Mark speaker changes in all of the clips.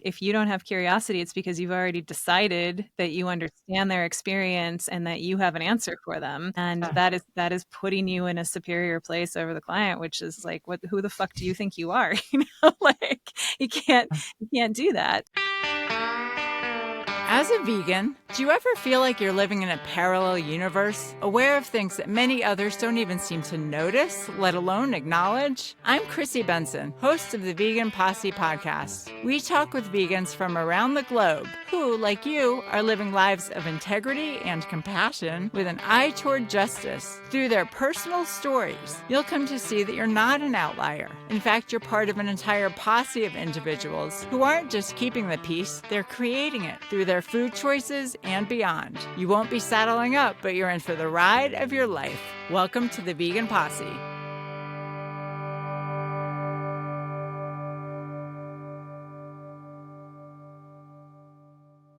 Speaker 1: if you don't have curiosity, it's because you've already decided that you understand their experience and that you have an answer for them. And that is putting you in a superior place over the client, which is like, who the fuck do you think you are? Like you can't do that.
Speaker 2: As a vegan, do you ever feel like you're living in a parallel universe, aware of things that many others don't even seem to notice, let alone acknowledge? I'm Chrissy Benson, host of the Vegan Posse podcast. We talk with vegans from around the globe who, like you, are living lives of integrity and compassion with an eye toward justice. Through their personal stories, you'll come to see that you're not an outlier. In fact, you're part of an entire posse of individuals who aren't just keeping the peace, they're creating it through their food choices and beyond. You won't be saddling up, but you're in for the ride of your life. Welcome to the Vegan Posse.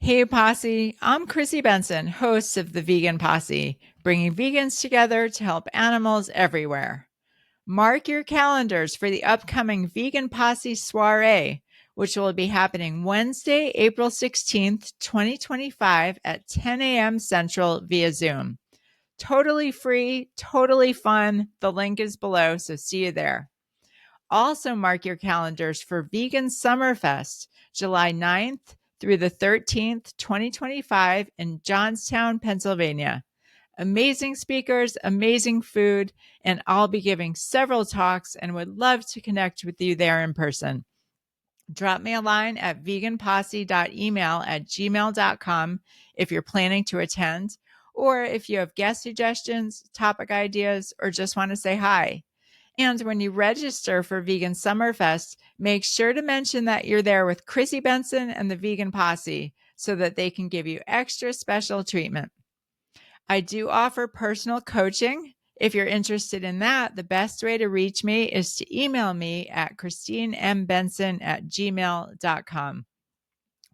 Speaker 2: Hey Posse, I'm Chrissy Benson, host of the Vegan Posse, bringing vegans together to help animals everywhere. Mark your calendars for the upcoming Vegan Posse Soiree, which will be happening Wednesday, April 16th, 2025 at 10 a.m. Central via Zoom. Totally free, totally fun. The link is below, so see you there. Also mark your calendars for Vegan Summerfest, July 9th through the 13th, 2025 in Johnstown, Pennsylvania. Amazing speakers, amazing food, and I'll be giving several talks and would love to connect with you there in person. Drop me a line at veganposse.email@gmail.com if you're planning to attend, or if you have guest suggestions, topic ideas, or just want to say hi. And when you register for Vegan Summerfest, make sure to mention that you're there with Chrissy Benson and the Vegan Posse so that they can give you extra special treatment. I do offer personal coaching. If you're interested in that, the best way to reach me is to email me at chrsistinembenson@gmail.com.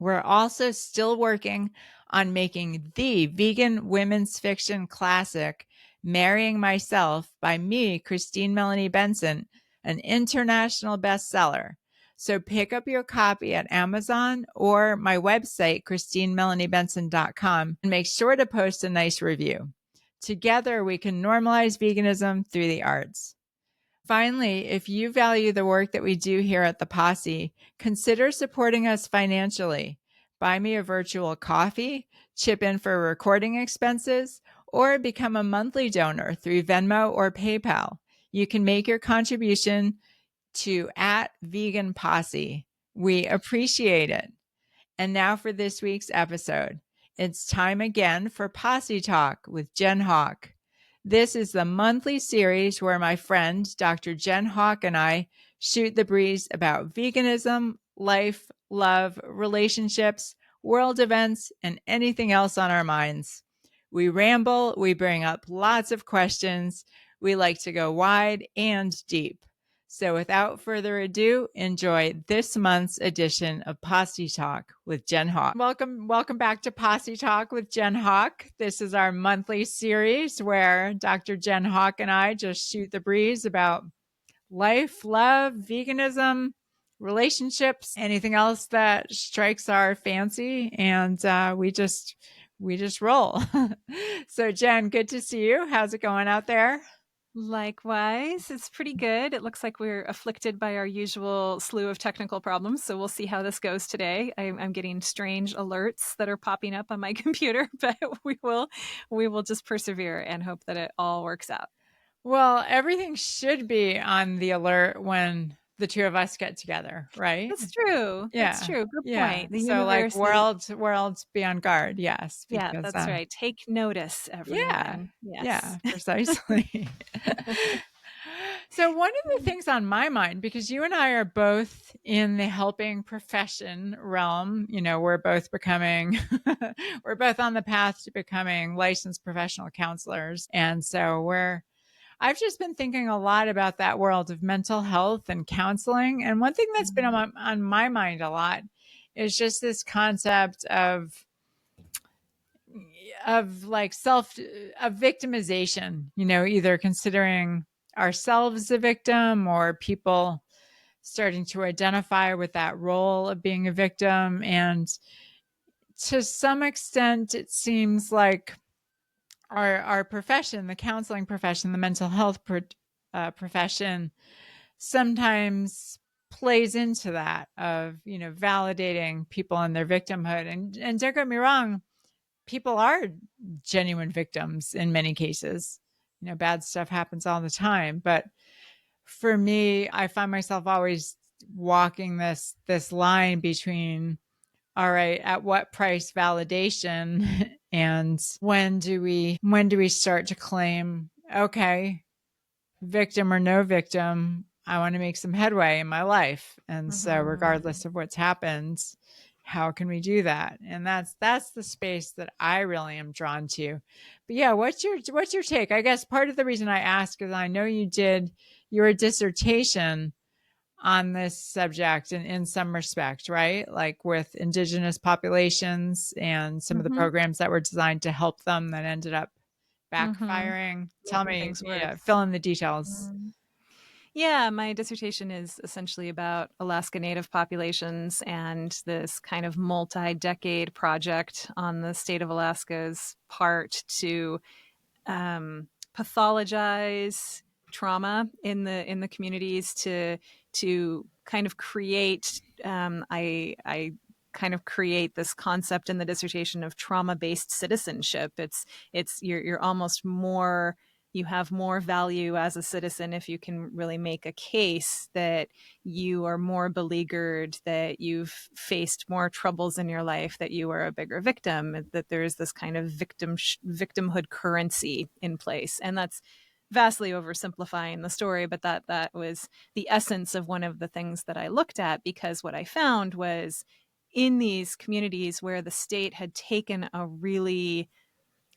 Speaker 2: We're also still working on making the vegan women's fiction classic, Marrying Myself by me, Christine Melanie Benson, an international bestseller. So pick up your copy at Amazon or my website, ChristineMelanieBenson.com, and make sure to post a nice review. Together, we can normalize veganism through the arts. Finally, if you value the work that we do here at the Posse, consider supporting us financially. Buy me a virtual coffee, chip in for recording expenses, or become a monthly donor through Venmo or PayPal. You can make your contribution to @Vegan Posse. We appreciate it. And now for this week's episode. It's time again for Posse Talk with Jen Howk. This is the monthly series where my friend, Dr. Jen Howk, and I shoot the breeze about veganism, life, love, relationships, world events, and anything else on our minds. We ramble, we bring up lots of questions, we like to go wide and deep. So without further ado, enjoy this month's edition of Posse Talk with Jen Howk. Welcome back to Posse Talk with Jen Howk. This is our monthly series where Dr. Jen Howk and I just shoot the breeze about life, love, veganism, relationships, anything else that strikes our fancy, and we just roll. So Jen, good to see you. How's it going out there?
Speaker 1: Likewise, it's pretty good. It looks like we're afflicted by our usual slew of technical problems, so we'll see how this goes today. I'm getting strange alerts that are popping up on my computer, but we will just persevere and hope that it all works out.
Speaker 2: Well, everything should be on the alert when the two of us get together, right?
Speaker 1: That's true.
Speaker 2: Yeah.
Speaker 1: That's true. Good
Speaker 2: Yeah.
Speaker 1: point. The
Speaker 2: so like
Speaker 1: universe
Speaker 2: worlds be on guard. Yes.
Speaker 1: Yeah, that's right. Take notice, everyone.
Speaker 2: Yeah.
Speaker 1: Yes.
Speaker 2: Yeah, precisely. So one of the things on my mind, because you and I are both in the helping profession realm, you know, we're both on the path to becoming licensed professional counselors. And so I've just been thinking a lot about that world of mental health and counseling. And one thing that's been on my mind a lot is just this concept of victimization, you know, either considering ourselves a victim or people starting to identify with that role of being a victim. And to some extent, it seems like our profession, the counseling profession, the mental health profession, sometimes plays into that of, you know, validating people in their victimhood. And don't get me wrong, people are genuine victims in many cases. You know, bad stuff happens all the time. But for me, I find myself always walking this line between, all right, at what price validation and when do we start to claim, okay, victim or no victim, I want to make some headway in my life. And so regardless of what's happened, how can we do that? And that's the space that I really am drawn to. But yeah, what's your take? I guess part of the reason I ask is I know you did your dissertation on this subject in some respect, right? Like with indigenous populations and some of the
Speaker 1: Mm-hmm.
Speaker 2: programs that were designed to help them that ended up
Speaker 1: Mm-hmm.
Speaker 2: backfiring. Tell
Speaker 1: Making
Speaker 2: me,
Speaker 1: things
Speaker 2: yeah,
Speaker 1: worse.
Speaker 2: fill in the details.
Speaker 1: Mhm. Yeah, my dissertation is essentially about Alaska Native populations and this kind of multi-decade project on the state of Alaska's part to pathologize trauma in the communities to kind of create I kind of create this concept in the dissertation of trauma-based citizenship. It's you're almost more, you have more value as a citizen if you can really make a case that you are more beleaguered, that you've faced more troubles in your life, that you are a bigger victim, that there's this kind of victimhood currency in place. And that's vastly oversimplifying the story, but that was the essence of one of the things that I looked at, because what I found was in these communities where the state had taken a really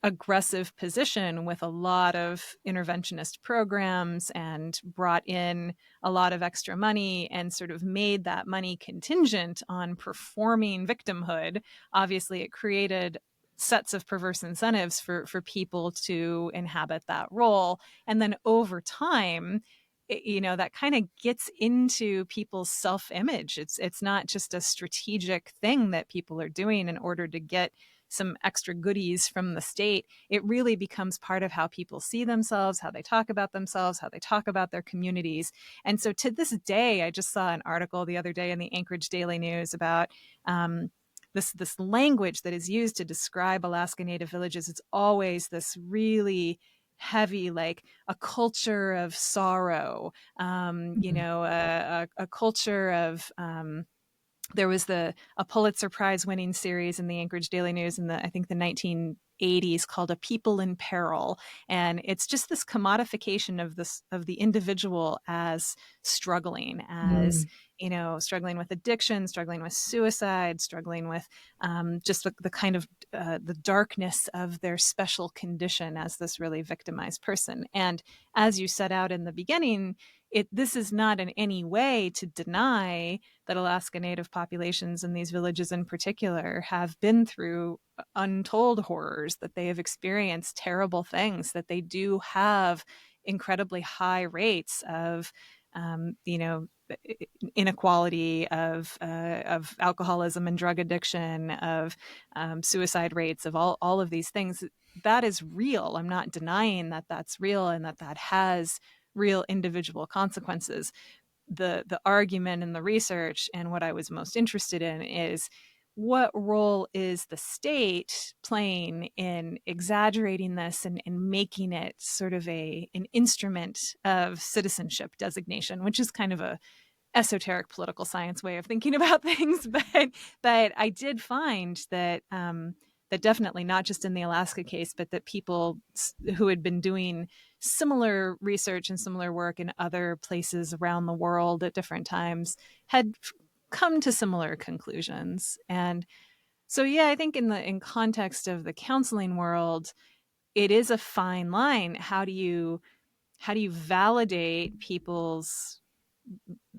Speaker 1: aggressive position with a lot of interventionist programs and brought in a lot of extra money and sort of made that money contingent on performing victimhood, obviously it created sets of perverse incentives for people to inhabit that role. And then over time, you know, that kind of gets into people's self-image. It's not just a strategic thing that people are doing in order to get some extra goodies from the state. It really becomes part of how people see themselves, how they talk about themselves, how they talk about their communities. And so to this day, I just saw an article the other day in the Anchorage Daily News about this language that is used to describe Alaska Native villages. It's always this really heavy, like a culture of sorrow, you
Speaker 2: Mhm.
Speaker 1: know, a culture of there was a Pulitzer Prize winning series in the Anchorage Daily News in the, I think, the 1980s, called A People in Peril. And it's just this commodification of the individual as struggling, as,
Speaker 2: Mm.
Speaker 1: you know, struggling with addiction, struggling with suicide, struggling with just the kind of the darkness of their special condition as this really victimized person. And as you set out in the beginning, this is not in any way to deny that Alaska Native populations in these villages in particular have been through untold horrors, that they have experienced terrible things, that they do have incredibly high rates of, you know, inequality, of alcoholism and drug addiction, of suicide rates, of all of these things. That is real. I'm not denying that that's real and that that has real individual consequences. The argument and the research and what I was most interested in is, what role is the state playing in exaggerating this and making it sort of an instrument of citizenship designation, which is kind of a esoteric political science way of thinking about things. But I did find that that definitely, not just in the Alaska case, but that people who had been doing similar research and similar work in other places around the world at different times had come to similar conclusions. And so yeah, I think in context of the counseling world, it is a fine line. How do you validate people's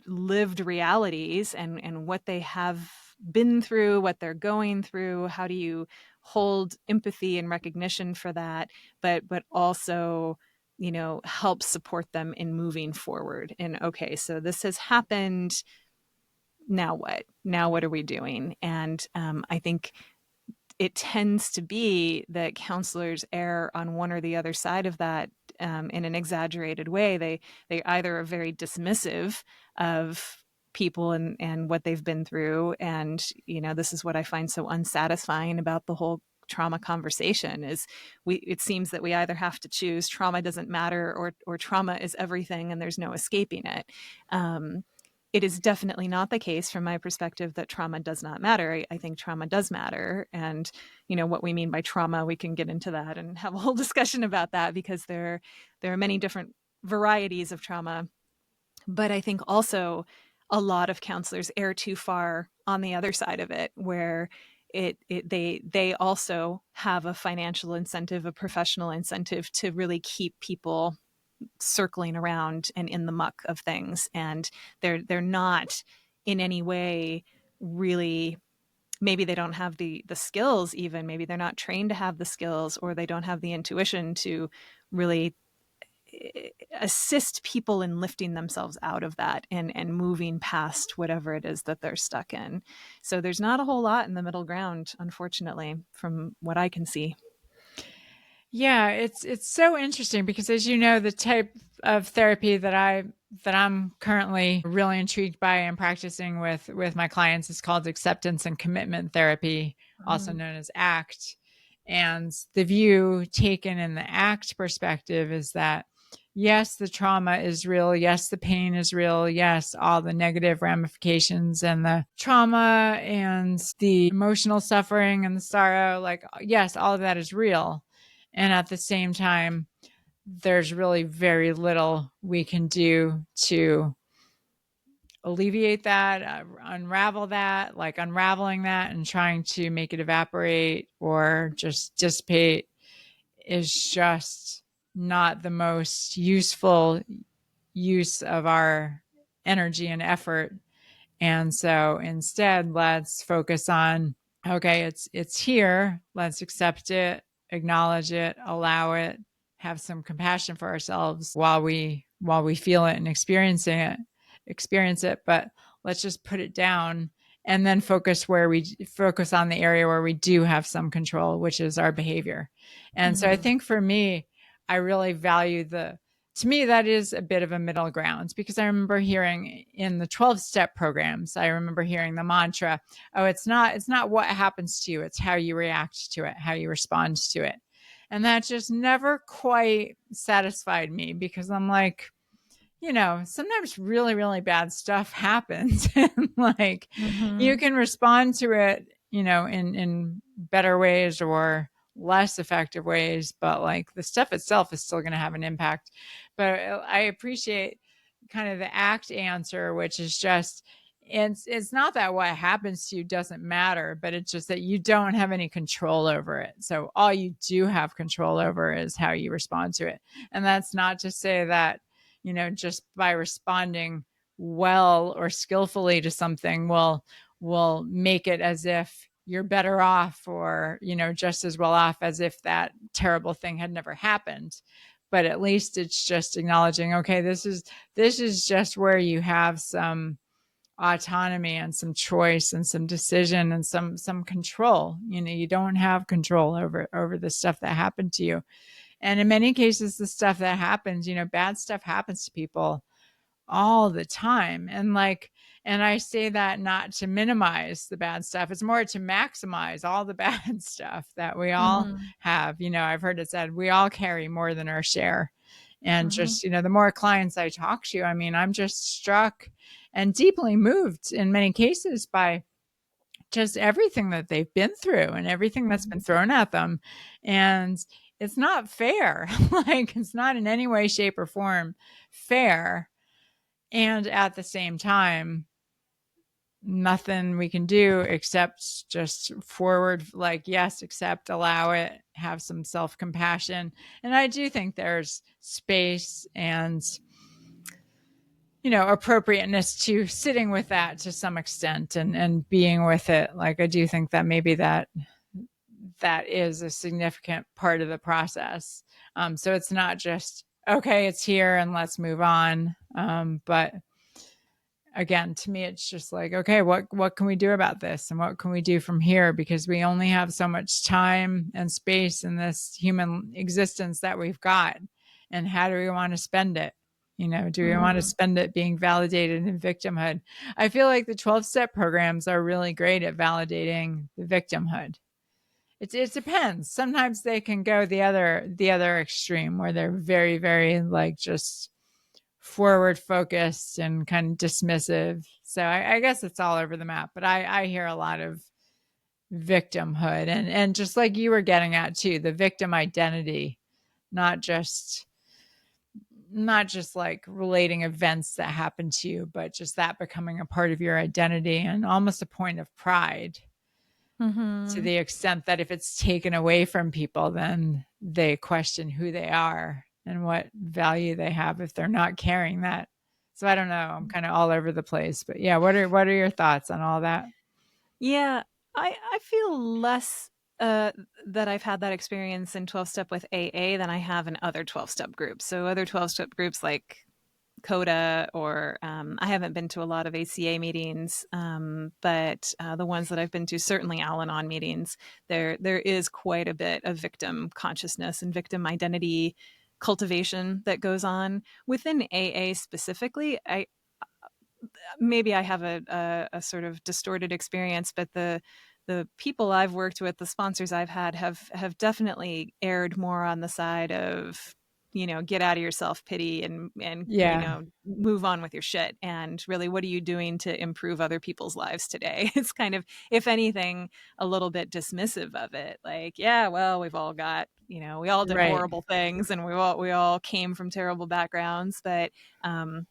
Speaker 1: lived realities and what they have been through, what they're going through? How do you hold empathy and recognition for that, but also help support them in moving forward. And okay, so this has happened. Now what? Now what are we doing? And I think it tends to be that counselors err on one or the other side of that in an exaggerated way. They either are very dismissive of people and what they've been through, and this is what I find so unsatisfying about the whole trauma conversation is it seems that we either have to choose trauma doesn't matter or trauma is everything and there's no escaping it. It is definitely not the case from my perspective that trauma does not matter. I think trauma does matter. And, what we mean by trauma, we can get into that and have a whole discussion about that, because there are many different varieties of trauma. But I think also a lot of counselors err too far on the other side of it, where they also have a financial incentive, a professional incentive to really keep people circling around and in the muck of things, and they're not in any way really, maybe they don't have the skills, even maybe they're not trained to have the skills, or they don't have the intuition to really assist people in lifting themselves out of that and moving past whatever it is that they're stuck in. So there's not a whole lot in the middle ground, unfortunately, from what I can see.
Speaker 2: Yeah, it's so interesting because, as you know, the type of therapy that I'm currently really intrigued by and practicing with my clients is called acceptance and commitment therapy, also known as ACT. And the view taken in the ACT perspective is that yes, the trauma is real. Yes, the pain is real. Yes, all the negative ramifications and the trauma and the emotional suffering and the sorrow, like, yes, all of that is real. And at the same time, there's really very little we can do to alleviate that, unravel that, like unraveling that and trying to make it evaporate or just dissipate is just not the most useful use of our energy and effort. And so instead, let's focus on, okay, it's here. Let's accept it, acknowledge it, allow it, have some compassion for ourselves while we feel it and experience it. But let's just put it down and then focus on the area where we do have some control, which is our behavior. And so I think for me, I really value to me, that is a bit of a middle ground, because I remember hearing in the 12-step programs, I remember hearing the mantra, oh, it's not what happens to you, it's how you react to it, how you respond to it. And that just never quite satisfied me, because I'm like, sometimes really, really bad stuff happens. And like, you can respond to it, in better ways or less effective ways, but like the stuff itself is still going to have an impact. But I appreciate kind of the ACT answer, which is just, it's not that what happens to you doesn't matter, but it's just that you don't have any control over it. So all you do have control over is how you respond to it. And that's not to say that, just by responding well or skillfully to something will make it as if you're better off or, just as well off as if that terrible thing had never happened. But at least it's just acknowledging, okay, this is just where you have some autonomy and some choice and some decision and some control. You don't have control over the stuff that happened to you. And in many cases, the stuff that happens, bad stuff happens to people all the time. And I say that not to minimize the bad stuff. It's more to maximize all the bad stuff that we all have. I've heard it said, we all carry more than our share. And just, the more clients I talk to, I mean, I'm just struck and deeply moved in many cases by just everything that they've been through and everything that's been thrown at them. And it's not fair. Like, it's not in any way, shape, or form fair. And at the same time, nothing we can do except just forward, like, yes, accept, allow it, have some self-compassion. And I do think there's space and, appropriateness to sitting with that to some extent and being with it. Like, I do think that maybe that is a significant part of the process. So it's not just okay, it's here and let's move on. But again, to me, it's just like, okay, what can we do about this, and what can we do from here? Because we only have so much time and space in this human existence that we've got, and how do we want to spend it? You know, do we want to
Speaker 1: Mm-hmm.
Speaker 2: spend it being validated in victimhood? I feel like the 12-step programs are really great at validating the victimhood. It depends. Sometimes they can go the other extreme where they're very, very like just forward focused and kind of dismissive. So I guess it's all over the map. But I hear a lot of victimhood, and just like you were getting at too, the victim identity, not just not just like relating events that happen to you, but just that becoming a part of your identity and almost a point of pride, to
Speaker 1: Mm-hmm.
Speaker 2: the extent that if it's taken away from people, then they question who they are and what value they have if they're not carrying that. So I don't know. I'm kind of all over the place, but yeah, what are your thoughts on all that?
Speaker 1: Yeah, I feel less uh, that I've had that experience in 12 step with AA than I have in other 12 step groups. So other 12 step groups like Coda, or I haven't been to a lot of ACA meetings, but the ones that I've been to, certainly Al-Anon meetings, there is quite a bit of victim consciousness and victim identity cultivation that goes on within AA specifically. I maybe I have a sort of distorted experience, but the people I've worked with, the sponsors I've had, have definitely erred more on the side of, get out of your self pity and
Speaker 2: Yeah,
Speaker 1: move on with your shit. And really, what are you doing to improve other people's lives today? It's kind of, if anything, a little bit dismissive of it. Like, yeah, well, we've all got, we all did
Speaker 2: right,
Speaker 1: horrible things, and we all came from terrible backgrounds, but um,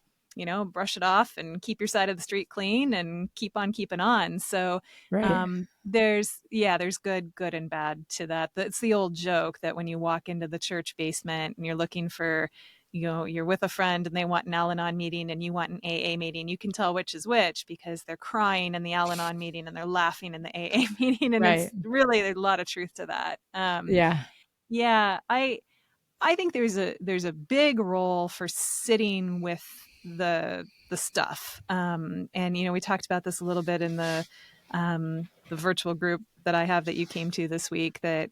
Speaker 1: brush it off and keep your side of the street clean and keep on keeping on. So
Speaker 2: right,
Speaker 1: there's good and bad to that. It's the old joke that when you walk into the church basement and you're looking for, you're with a friend and they want an Al-Anon meeting and you want an AA meeting, you can tell which is which because they're crying in the Al-Anon meeting and they're laughing in the AA meeting. And it's
Speaker 2: right.
Speaker 1: really, there's a lot of truth to that.
Speaker 2: Yeah,
Speaker 1: Yeah, I think there's a big role for sitting with the stuff. And we talked about this a little bit in the virtual group that I have that you came to this week. That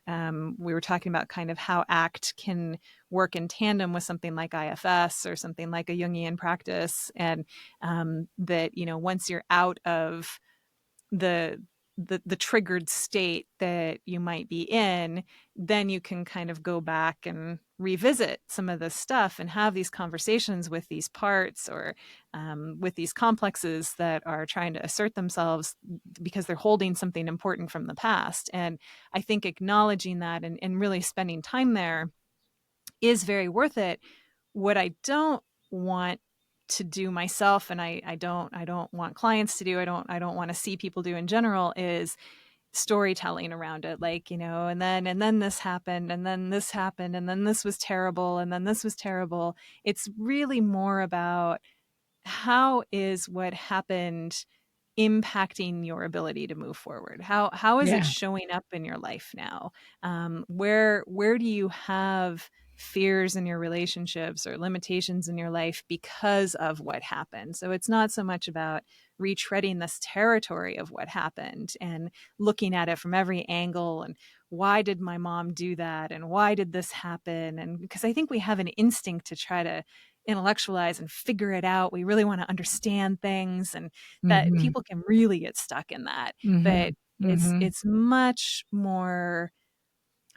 Speaker 1: we were talking about kind of how ACT can work in tandem with something like IFS or something like a Jungian practice, and that once you're out of the the triggered state that you might be in, then you can kind of go back and revisit some of this stuff and have these conversations with these parts, or with these complexes that are trying to assert themselves because they're holding something important from the past. And I think acknowledging that and really spending time there is very worth it. What I don't want to do myself, and I don't want clients to do, I don't want to see people do in general, is storytelling around it, like, and then this happened, and then this happened, and then this was terrible, and then this was terrible. It's really more about how is what happened impacting your ability to move forward. How is it
Speaker 2: yeah,
Speaker 1: showing up in your life now? Where do you have fears in your relationships or limitations in your life because of what happened? So it's not so much about retreading this territory of what happened and looking at it from every angle, and why did my mom do that, and why did this happen? And because I think we have an instinct to try to intellectualize and figure it out. We really want to understand things, and that
Speaker 2: mm-hmm,
Speaker 1: people can really get stuck in that.
Speaker 2: mm-hmm,
Speaker 1: But it's
Speaker 2: mm-hmm.
Speaker 1: it's much more,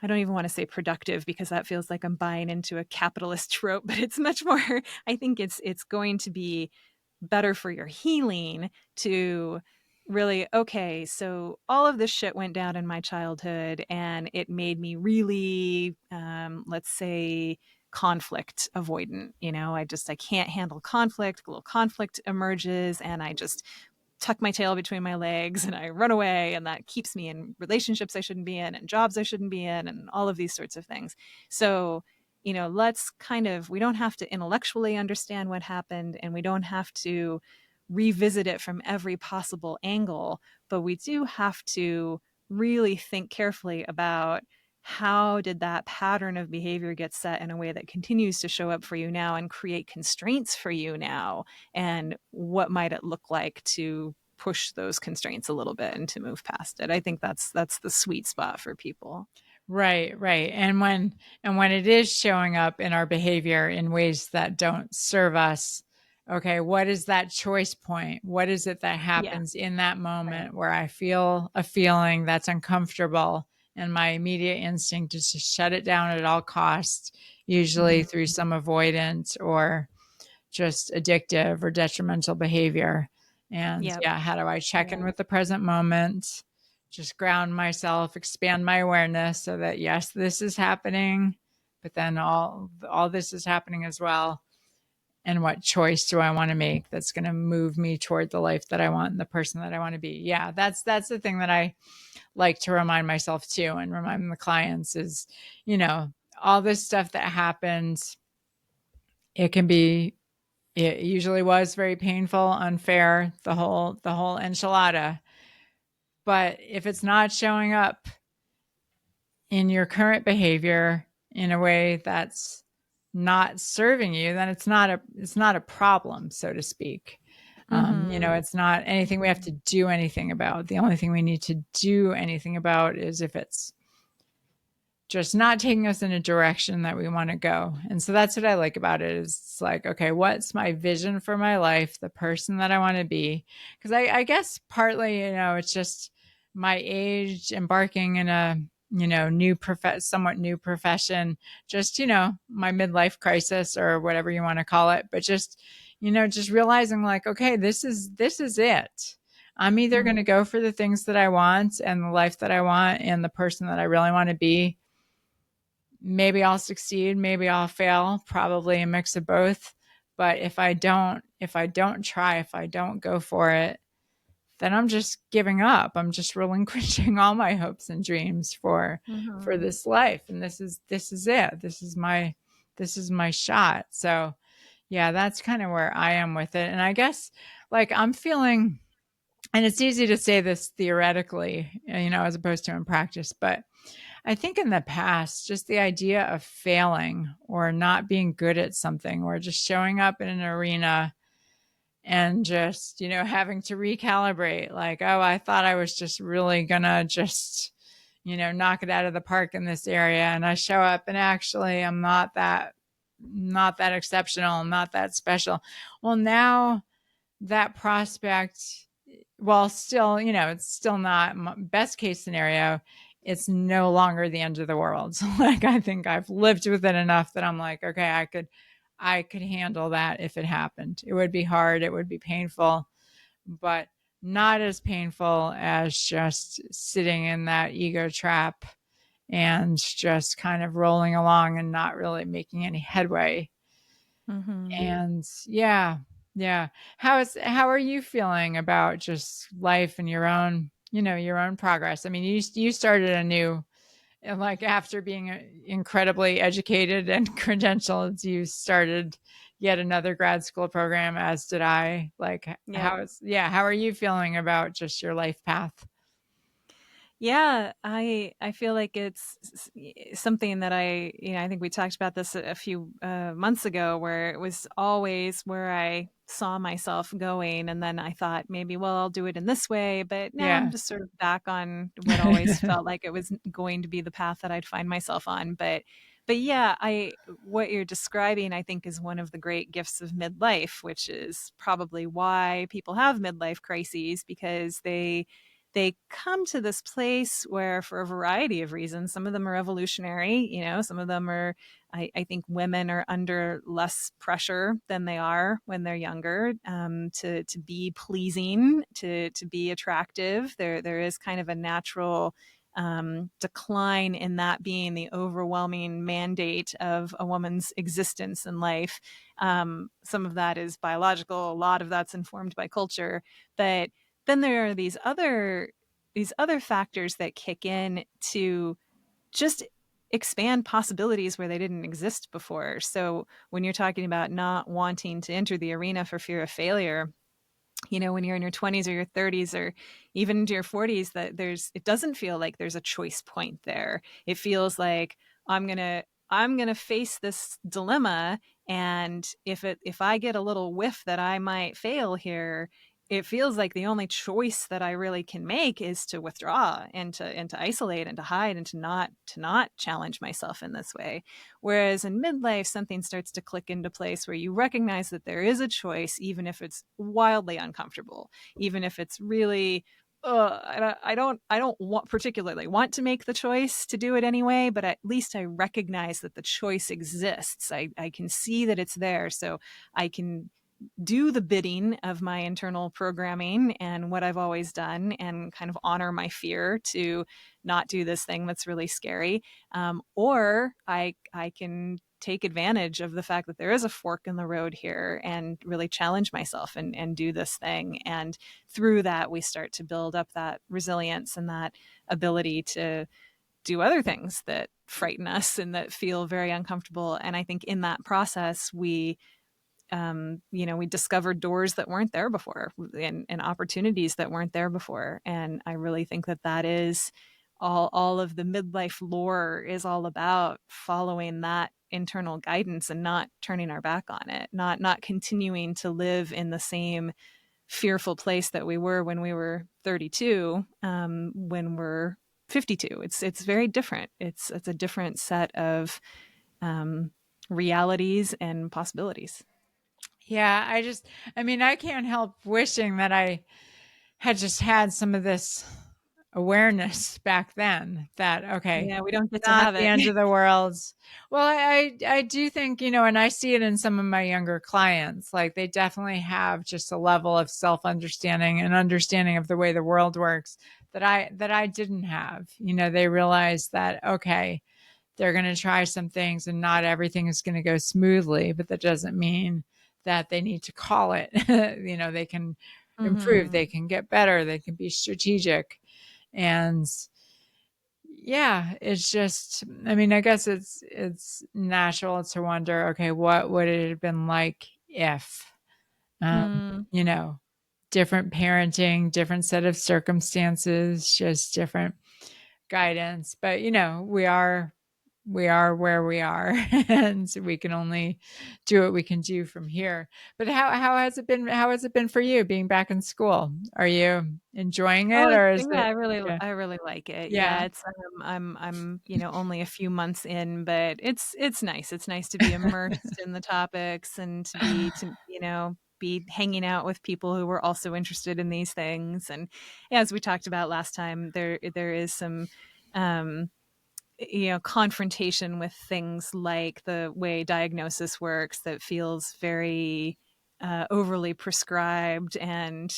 Speaker 1: I don't even want to say productive because that feels like I'm buying into a capitalist trope, but it's much more, I think it's going to be better for your healing to really, okay, so all of this shit went down in my childhood and it made me really, let's say, conflict avoidant. I can't handle conflict. A little conflict emerges and I just tuck my tail between my legs and I run away, and that keeps me in relationships I shouldn't be in and jobs I shouldn't be in and all of these sorts of things. So, let's kind of, we don't have to intellectually understand what happened, and we don't have to revisit it from every possible angle, but we do have to really think carefully about how did that pattern of behavior get set in a way that continues to show up for you now and create constraints for you now? And what might it look like to push those constraints a little bit and to move past it? I think that's the sweet spot for people.
Speaker 2: Right, right. And when it is showing up in our behavior in ways that don't serve us, okay, what is that choice point? What is it that
Speaker 1: Yeah.
Speaker 2: happens in that
Speaker 1: Right.
Speaker 2: moment where I feel a feeling that's uncomfortable and my immediate instinct is to shut it down at all costs, usually
Speaker 1: Mhm.
Speaker 2: through some avoidance or just addictive or detrimental behavior. And
Speaker 1: Yep.
Speaker 2: yeah, how do I check in
Speaker 1: Yep.
Speaker 2: with the present moment? Just ground myself, expand my awareness so that yes, this is happening, but then all this is happening as well. And what choice do I want to make that's going to move me toward the life that I want and the person that I want to be? Yeah, that's the thing that I like to remind myself too, and remind the clients is, you know, all this stuff that happens, it can be, it usually was very painful, unfair, the whole enchilada. But if it's not showing up in your current behavior in a way that's not serving you, then it's not a problem, so to speak.
Speaker 1: Mhm.
Speaker 2: It's not anything we have
Speaker 1: Mhm.
Speaker 2: to do anything about. The only thing we need to do anything about is if it's just not taking us in a direction that we want to go. And so that's what I like about it is it's like, okay, what's my vision for my life, the person that I want to be? Because I guess partly, it's just my age, embarking in a, somewhat new profession, just, my midlife crisis or whatever you want to call it. But just realizing like, okay, this is it. I'm either going to
Speaker 1: Mhm.
Speaker 2: go for the things that I want and the life that I want and the person that I really want to be. Maybe I'll succeed, maybe I'll fail, probably a mix of both. But if I don't try, if I don't go for it, then I'm just giving up. I'm just relinquishing all my hopes and dreams for
Speaker 1: Mhm.
Speaker 2: this life. And this is it. This is my shot. So yeah, that's kind of where I am with it. And I guess like I'm feeling, and it's easy to say this theoretically, as opposed to in practice, but I think in the past, just the idea of failing or not being good at something or just showing up in an arena and just, having to recalibrate like, oh, I thought I was just really gonna just, knock it out of the park in this area. And I show up and actually I'm not that exceptional, I'm not that special. Well, now that prospect, while still, it's still not best case scenario, it's no longer the end of the world. So like I think I've lived with it enough that I'm like, okay, I could handle that if it happened. It would be hard, it would be painful, but not as painful as just sitting in that ego trap and just kind of rolling along and not really making any headway.
Speaker 1: Mhm.
Speaker 2: And yeah, yeah. How are you feeling about just life and your own progress? I mean, you started a new, like after being incredibly educated and credentialed, you started yet another grad school program, as did I. Like
Speaker 1: Yep.
Speaker 2: how are you feeling about just your life path?
Speaker 1: Yeah, I feel like it's something that I think we talked about this a few months ago, where it was always where I saw myself going, and then I thought maybe, well, I'll do it in this way, but now I'm
Speaker 2: Yeah.
Speaker 1: just sort of back on what always felt like it was going to be the path that I'd find myself on. But yeah, I what you're describing, I think, is one of the great gifts of midlife, which is probably why people have midlife crises, because they come to this place where, for a variety of reasons, some of them are evolutionary, some of them are, I think women are under less pressure than they are when they're younger, to be pleasing, to be attractive. There is kind of a natural decline in that being the overwhelming mandate of a woman's existence in life. Some of that is biological, a lot of that's informed by culture, but then there are these other factors that kick in to just expand possibilities where they didn't exist before. So when you're talking about not wanting to enter the arena for fear of failure, when you're in your 20s or your 30s or even into your 40s, that it doesn't feel like there's a choice point there. It feels like I'm going to face this dilemma, and if I get a little whiff that I might fail here, it feels like the only choice that I really can make is to withdraw and to isolate and to hide and to not challenge myself in this way. Whereas in midlife, something starts to click into place where you recognize that there is a choice, even if it's wildly uncomfortable, even if it's really, I don't particularly want to make the choice to do it anyway, but at least I recognize that the choice exists. I can see that it's there, so I can do the bidding of my internal programming and what I've always done, and kind of honor my fear to not do this thing that's really scary. Or I can take advantage of the fact that there is a fork in the road here and really challenge myself and do this thing. And through that, we start to build up that resilience and that ability to do other things that frighten us and that feel very uncomfortable. And I think in that process, we discovered doors that weren't there before, and opportunities that weren't there before. And I really think that is all of the midlife lore is all about following that internal guidance and not turning our back on it, not continuing to live in the same fearful place that we were when we were 32, when we're 52. It's very different. It's a different set of realities and possibilities.
Speaker 2: Yeah, I mean, I can't help wishing that I had just had some of this awareness back then that, okay,
Speaker 1: Yeah, we don't get to
Speaker 2: not
Speaker 1: have
Speaker 2: the
Speaker 1: it.
Speaker 2: end of the world. Well, I do think, and I see it in some of my younger clients, like they definitely have just a level of self-understanding and understanding of the way the world works that I didn't have. They realize that, okay, they're going to try some things and not everything is going to go smoothly, but that doesn't mean that they need to call it. They can improve,
Speaker 1: Mhm.
Speaker 2: they can get better, they can be strategic. And yeah, it's just, I mean, I guess it's natural to wonder, okay, what would it have been like if, um,
Speaker 1: Mm.
Speaker 2: you know, different parenting, different set of circumstances, just different guidance. But we are where we are, and we can only do what we can do from here. But how has it been? How has it been for you being back in school? Are you enjoying
Speaker 1: Oh,
Speaker 2: it, or is
Speaker 1: yeah,
Speaker 2: it?
Speaker 1: I really
Speaker 2: Yeah,
Speaker 1: I really like it.
Speaker 2: yeah,
Speaker 1: Yeah, it's I'm only a few months in, but it's nice. It's nice to be immersed in the topics and to be hanging out with people who were also interested in these things. And yeah, as we talked about last time, there is some um confrontation with things like the way diagnosis works that feels very overly prescribed and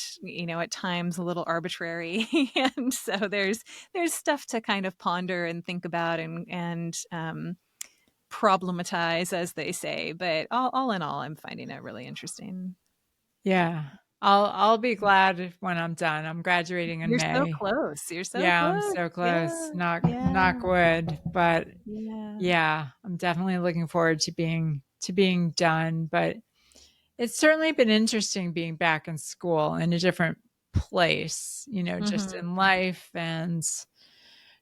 Speaker 1: at times a little arbitrary. And so there's stuff to kind of ponder and think about and problematize, as they say. But all in all, I'm finding it really interesting.
Speaker 2: yeah. I'll be glad when I'm done. I'm graduating in
Speaker 1: You're so
Speaker 2: May.
Speaker 1: close. You're so
Speaker 2: Yeah, I'm
Speaker 1: close.
Speaker 2: so
Speaker 1: Yeah.
Speaker 2: close. Knock
Speaker 1: Yeah.
Speaker 2: wood, but
Speaker 1: Yeah.
Speaker 2: yeah, I'm definitely looking forward to being done. But it's certainly been interesting being back in school in a different place, just
Speaker 1: Hmm.
Speaker 2: in life and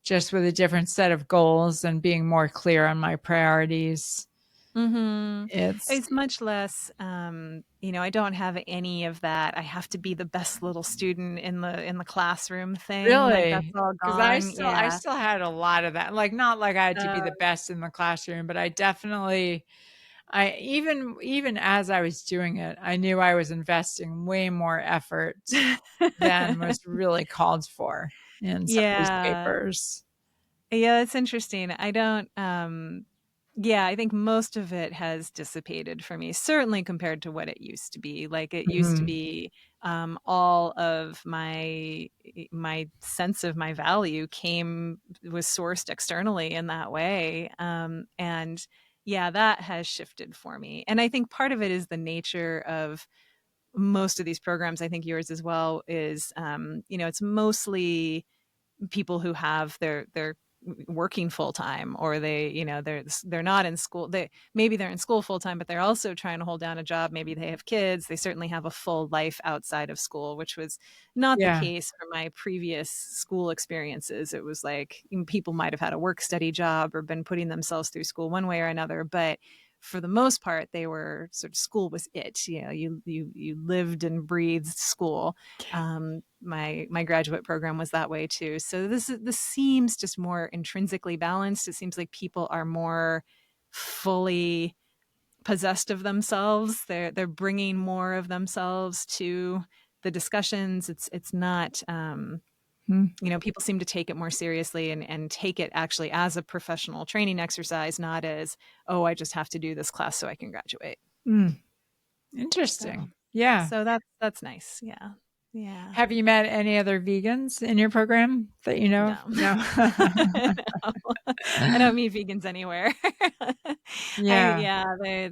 Speaker 2: just with a different set of goals and being more clear on my priorities.
Speaker 1: Mhm.
Speaker 2: It's
Speaker 1: It's much less, I don't have any of that, I have to be the best little student in the classroom thing, like, that's
Speaker 2: really
Speaker 1: all
Speaker 2: because I
Speaker 1: gone.
Speaker 2: still I
Speaker 1: Yeah.
Speaker 2: still had a lot of that. Like not like I had to be the
Speaker 1: Uh
Speaker 2: best in the classroom, but I even as I was doing it, I knew I was investing way more effort than was really called for in some of these
Speaker 1: Yeah.
Speaker 2: papers.
Speaker 1: Yeah, it's interesting. I don't, yeah, I think most of it has dissipated for me, certainly compared to what it used to be. Like, it used to
Speaker 2: Mhm.
Speaker 1: be, all of my sense of my value was sourced externally in that way. And yeah, that has shifted for me. And I think part of it is the nature of most of these programs. I think yours as well is, it's mostly people who have their working full time, or they, they're not in school. Maybe they're in school full time, but they're also trying to hold down a job. Maybe they have kids. They certainly have a full life outside of school, which was not the
Speaker 2: Yeah.
Speaker 1: case for my previous school experiences. It was like people might have had a work study job or been putting themselves through school one way or another, but for the most part, they were sort of, school was it. You lived and breathed school. My graduate program was that way too. So this seems just more intrinsically balanced. It seems like people are more fully possessed of themselves. They're bringing more of themselves to the discussions. It's not. People seem to take it more seriously and take it actually as a professional training exercise, not as, oh, I just have to do this class so I can graduate.
Speaker 2: Mm.
Speaker 1: So,
Speaker 2: Interesting. Yeah.
Speaker 1: so that's nice. Yeah. Yeah.
Speaker 2: Have you met any other vegans in your program that you know
Speaker 1: No.
Speaker 2: of? No.
Speaker 1: No. I don't meet vegans anywhere.
Speaker 2: Yeah.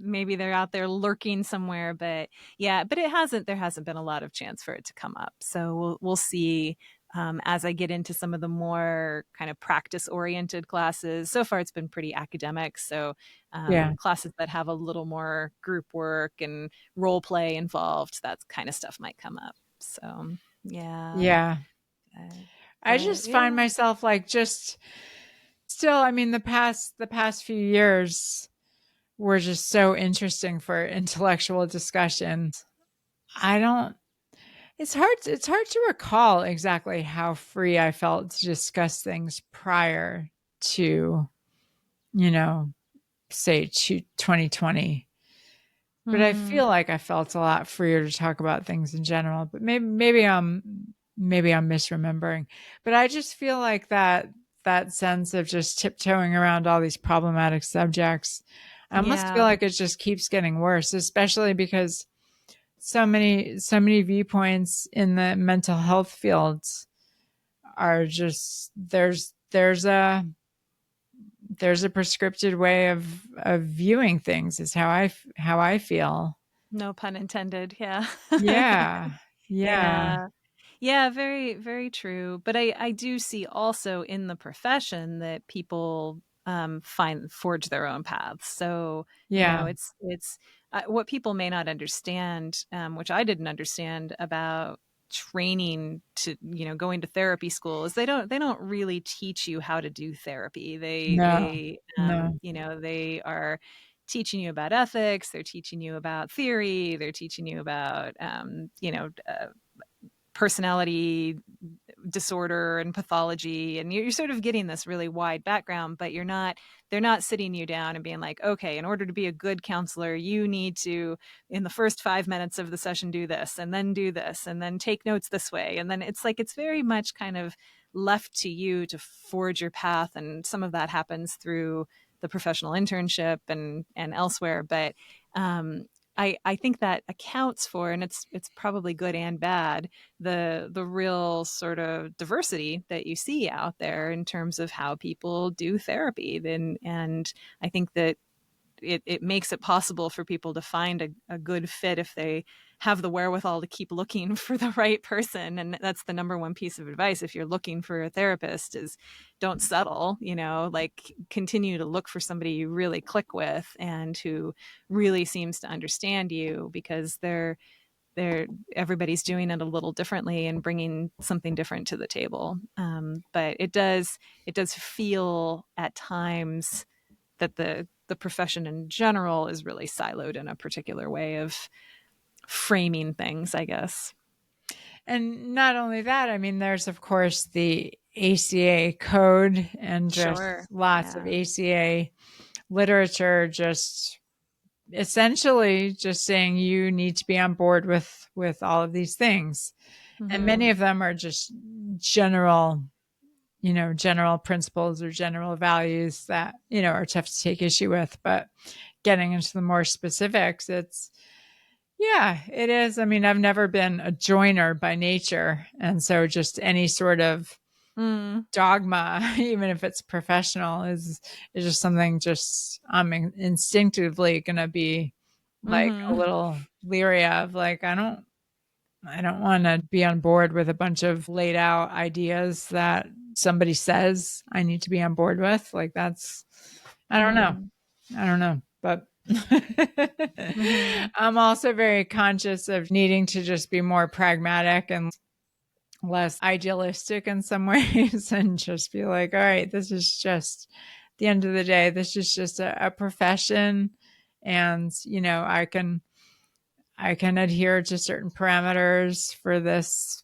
Speaker 1: Maybe they're out there lurking somewhere, but there hasn't been a lot of chance for it to come up. So we'll see. As I get into some of the more kind of practice oriented classes. So far, it's been pretty academic. So
Speaker 2: Yeah.
Speaker 1: classes that have a little more group work and role play involved, that kind of stuff might come up. So yeah.
Speaker 2: Yeah. I
Speaker 1: But
Speaker 2: just find
Speaker 1: yeah.
Speaker 2: myself like just still, I mean, the past few years were just so interesting for intellectual discussion. I don't it's hard to recall exactly how free I felt to discuss things prior to, you know, say 2020. But I
Speaker 1: Mm,
Speaker 2: feel like I felt a lot freer to talk about things in general, but maybe I'm misremembering. But I just feel like that sense of just tiptoeing around all these problematic subjects. I almost feel
Speaker 1: yeah.
Speaker 2: like it just keeps getting worse, especially because so many viewpoints in the mental health fields are just there's a prescripted way of viewing things is how I feel.
Speaker 1: No pun intended. Yeah.
Speaker 2: Yeah. Yeah.
Speaker 1: Yeah. Yeah, very, very true. But I do see also in the profession that people forge their own paths. So,
Speaker 2: Yeah.
Speaker 1: it's what people may not understand, which I didn't understand about training to, going to therapy school, is they don't really teach you how to do therapy.
Speaker 2: No. No.
Speaker 1: They are teaching you about ethics. They're teaching you about theory. They're teaching you about, personality disorder and pathology, and you're sort of getting this really wide background, but they're not sitting you down and being like, okay, in order to be a good counselor, you need to, in the first 5 minutes of the session, do this and then take notes this way. And then it's very much kind of left to you to forge your path, and some of that happens through the professional internship and elsewhere. But I think that accounts for, and it's probably good and bad, the real sort of diversity that you see out there in terms of how people do therapy. And I think that it makes it possible for people to find a good fit if they have the wherewithal to keep looking for the right person. And that's the number one piece of advice if you're looking for a therapist, is don't settle, like continue to look for somebody you really click with and who really seems to understand you, because they're everybody's doing it a little differently and bringing something different to the table. But it does feel at times that the profession in general is really siloed in a particular way of framing things, I guess.
Speaker 2: And not only that, I mean, there's of course the ACA code and just
Speaker 1: Sure.
Speaker 2: lots of
Speaker 1: Yeah.
Speaker 2: ACA literature, just essentially just saying you need to be on board with all of these things. And
Speaker 1: Mm-hmm.
Speaker 2: many of them are just general, general principles or general values that, are tough to take issue with. But getting into the more specifics, yeah, it is. I mean, I've never been a joiner by nature. And so just any sort of
Speaker 1: Mm.
Speaker 2: dogma, even if it's professional, is just something just I'm instinctively going to be like a
Speaker 1: Mm-hmm.
Speaker 2: little leery of. Like, I don't want to be on board with a bunch of laid out ideas that somebody says I need to be on board with. Like that's, I don't know.
Speaker 1: Mm-hmm.
Speaker 2: I don't know. But
Speaker 1: Mm-hmm.
Speaker 2: I'm also very conscious of needing to just be more pragmatic and less idealistic in some ways and just be like, all right, this is just the end of the day. This is just a profession. And, I can adhere to certain parameters for this,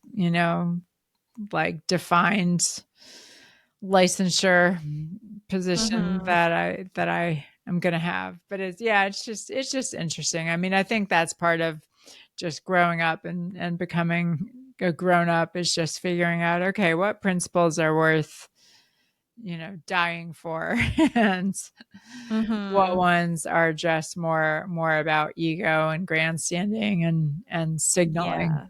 Speaker 2: like defined licensure position
Speaker 1: Mm-hmm.
Speaker 2: that I am going to have. But it's just interesting. I mean, I think that's part of just growing up and becoming a grown up is just figuring out, okay, what principles are worth, dying for and what
Speaker 1: Mm-hmm.
Speaker 2: ones are just more about ego and grandstanding and signaling.
Speaker 1: Yeah.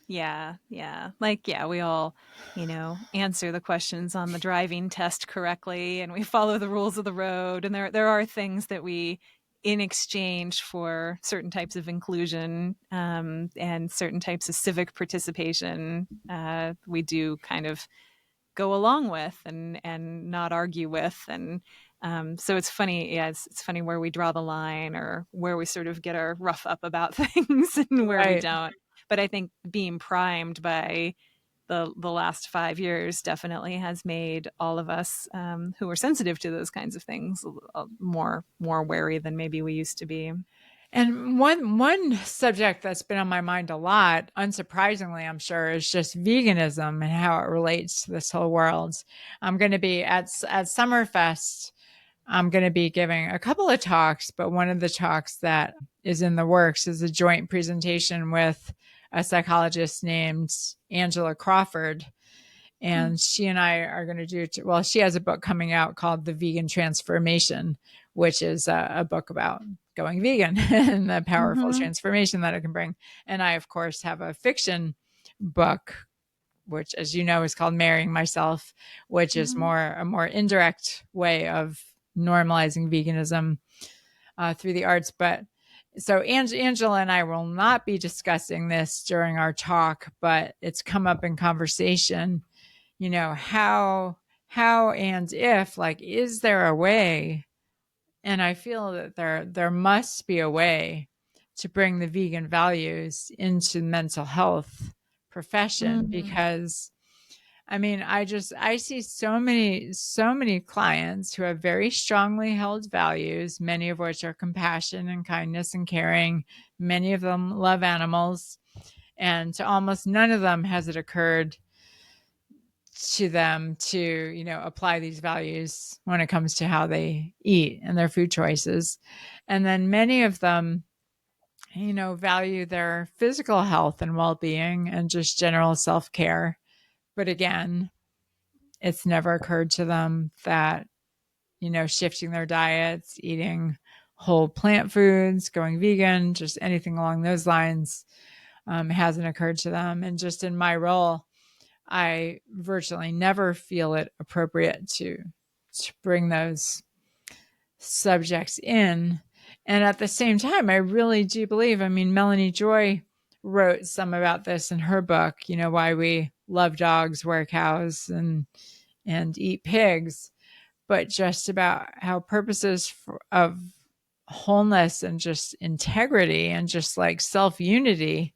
Speaker 1: Yeah, yeah. Like, yeah, we all, answer the questions on the driving test correctly and we follow the rules of the road. And there are things that we, in exchange for certain types of inclusion and certain types of civic participation, we do kind of go along with and not argue with. And so it's funny, yeah, it's funny where we draw the line or where we sort of get our rough up about things and where we
Speaker 2: Right.
Speaker 1: don't. But I think being primed by the last 5 years definitely has made all of us who are sensitive to those kinds of things more wary than maybe we used to be.
Speaker 2: And one subject that's been on my mind a lot, unsurprisingly, I'm sure, is just veganism and how it relates to this whole world. I'm going to be at Summerfest. I'm going to be giving a couple of talks, but one of the talks that is in the works is a joint presentation with a psychologist named Angela Crawford. And she and I are going to do, well, she has a book coming out called The Vegan Transformation, which is a book about going vegan and the powerful
Speaker 1: Mm-hmm.
Speaker 2: transformation that it can bring. And I, of course, have a fiction book, which, as you know, is called Marrying Myself, which is
Speaker 1: Mm-hmm.
Speaker 2: a more indirect way of normalizing veganism through the arts. But so Angela and I will not be discussing this during our talk, but it's come up in conversation. How and if, like, is there a way? And I feel that there must be a way to bring the vegan values into the mental health profession
Speaker 1: Mm-hmm.
Speaker 2: because I mean, I see so many clients who have very strongly held values, many of which are compassion and kindness and caring. Many of them love animals, and to almost none of them has it occurred to them to, apply these values when it comes to how they eat and their food choices. And then many of them, value their physical health and well-being and just general self-care. But again, it's never occurred to them that, shifting their diets, eating whole plant foods, going vegan, just anything along those lines hasn't occurred to them. And just in my role, I virtually never feel it appropriate to bring those subjects in. And at the same time, I really do believe, I mean, Melanie Joy wrote some about this in her book, why we love dogs, wear cows, and eat pigs, but just about how purposes of wholeness and just integrity and just like self-unity,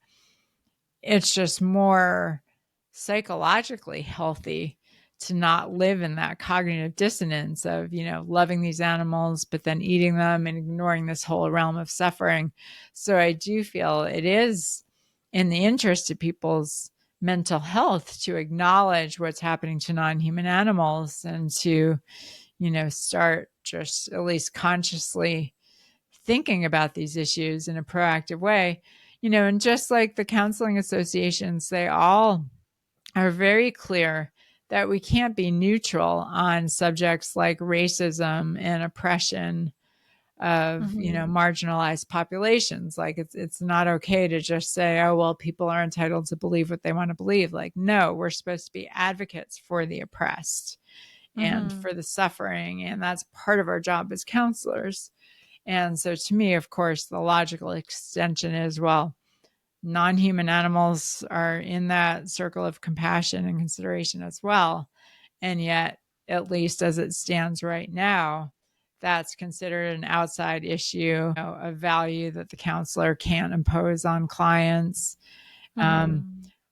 Speaker 2: it's just more psychologically healthy to not live in that cognitive dissonance of, loving these animals, but then eating them and ignoring this whole realm of suffering. So I do feel it is in the interest of people's mental health to acknowledge what's happening to non-human animals and to, start just at least consciously thinking about these issues in a proactive way. And just like the counseling associations, they all are very clear that we can't be neutral on subjects like racism and oppression of,
Speaker 1: Mm-hmm.
Speaker 2: marginalized populations. Like it's not okay to just say, oh, well, people are entitled to believe what they want to believe. Like, no, we're supposed to be advocates for the oppressed and
Speaker 1: Mm-hmm.
Speaker 2: for the suffering. And that's part of our job as counselors. And so to me, of course, the logical extension is, well, non-human animals are in that circle of compassion and consideration as well. And yet, at least as it stands right now, that's considered an outside issue, a value that the counselor can't impose on clients.
Speaker 1: Mm-hmm.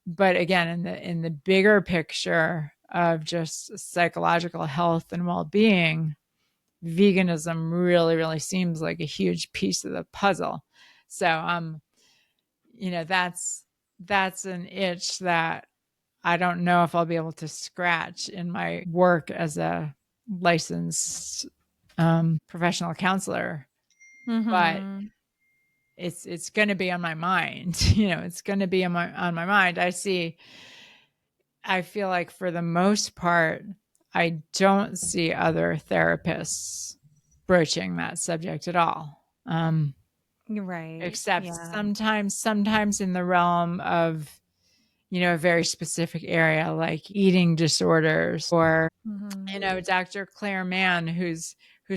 Speaker 2: But again, in the bigger picture of just psychological health and well-being, veganism really, really seems like a huge piece of the puzzle. So, that's an itch that I don't know if I'll be able to scratch in my work as a licensed professional counselor, but
Speaker 1: Mm-hmm.
Speaker 2: it's going to be on my mind. It's going to be on my mind. I feel like for the most part, I don't see other therapists broaching that subject at all.
Speaker 1: You're right.
Speaker 2: Except
Speaker 1: Yeah.
Speaker 2: sometimes in the realm of, a very specific area like eating disorders, or,
Speaker 1: Mm-hmm.
Speaker 2: Dr. Claire Mann, whose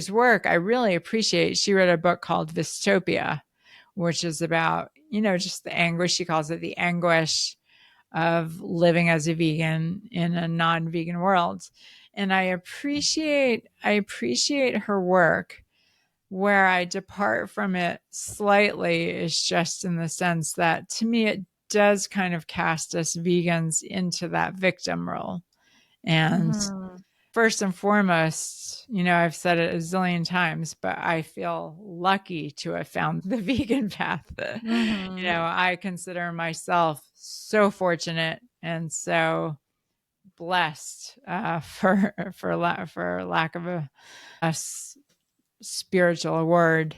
Speaker 2: work I really appreciate. She wrote a book called Vistopia, which is about, just the anguish. She calls it the anguish of living as a vegan in a non-vegan world. And I appreciate her work. Where I depart from it slightly is just in the sense that, to me, it does kind of cast us vegans into that victim role. And
Speaker 1: Mm-hmm.
Speaker 2: first and foremost, I've said it a zillion times, but I feel lucky to have found the vegan path.
Speaker 1: Mm-hmm.
Speaker 2: I consider myself so fortunate and so blessed, for lack of a spiritual word.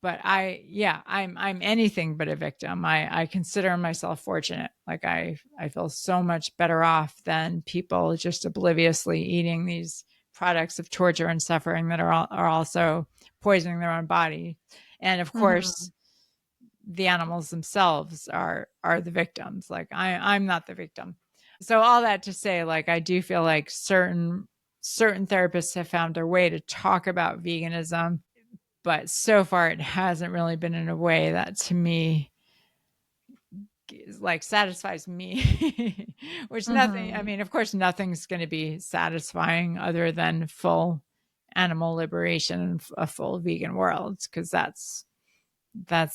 Speaker 2: But I'm anything but a victim. I consider myself fortunate. Like, I feel so much better off than people just obliviously eating these products of torture and suffering that are also poisoning their own body. And of
Speaker 1: Mm-hmm.
Speaker 2: course, the animals themselves are the victims. Like, I'm not the victim. So all that to say, like, I do feel like certain therapists have found their way to talk about veganism, but so far it hasn't really been in a way that, to me, like, satisfies me. Which, nothing, I
Speaker 1: Mm-hmm.
Speaker 2: mean, of course nothing's going to be satisfying other than full animal liberation and a full vegan world, because that's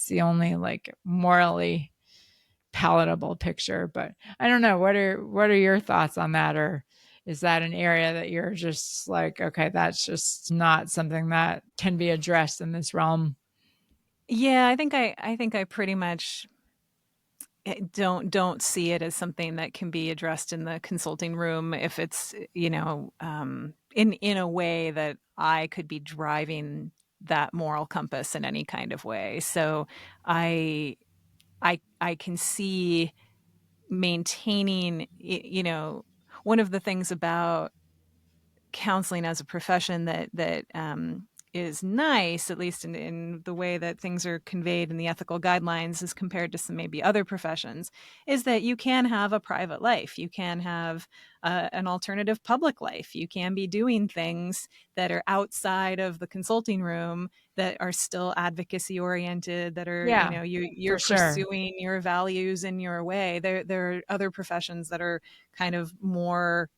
Speaker 2: the only, like, morally palatable picture. But I don't know, what are your thoughts on that? Or is that an area that you're just like, okay, that's just not something that can be addressed in this realm?
Speaker 1: Yeah, I think I pretty much don't see it as something that can be addressed in the consulting room if it's, in a way that I could be driving that moral compass in any kind of way. So I I can see maintaining, one of the things about counseling as a profession that is nice, at least in the way that things are conveyed in the ethical guidelines as compared to some maybe other professions, is that you can have a private life. You can have an alternative public life. You can be doing things that are outside of the consulting room that are still advocacy oriented, that are,
Speaker 2: Yeah,
Speaker 1: you're
Speaker 2: for sure.
Speaker 1: pursuing your values in your way. There are other professions that are kind of more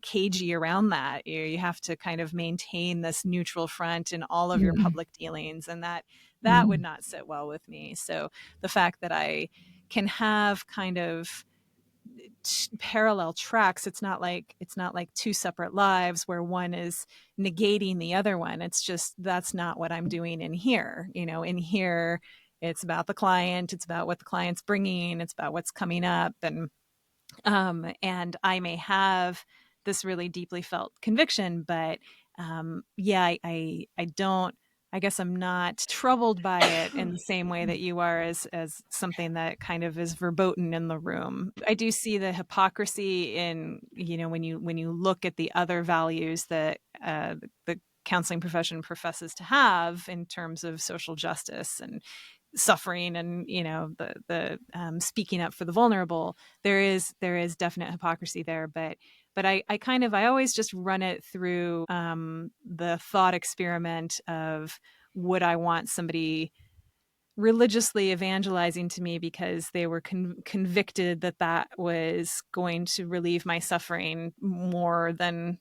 Speaker 1: cagey around that. You have to kind of maintain this neutral front in all of your
Speaker 2: Mm,
Speaker 1: public dealings, and that would
Speaker 2: mm,
Speaker 1: not sit well with me. So the fact that I can have kind of parallel tracks, it's not like two separate lives where one is negating the other one. It's just that's not what I'm doing in here. In here it's about the client, it's about what the client's bringing, it's about what's coming up, and I may have this really deeply felt conviction, but yeah, I don't. I guess I'm not troubled by it in the same way that you are, as something that kind of is verboten in the room. I do see the hypocrisy in, when you look at the other values that the counseling profession professes to have in terms of social justice and suffering, and the speaking up for the vulnerable. There is definite hypocrisy there, but I always just run it through the thought experiment of, would I want somebody religiously evangelizing to me because they were convicted that that was going to relieve my suffering more than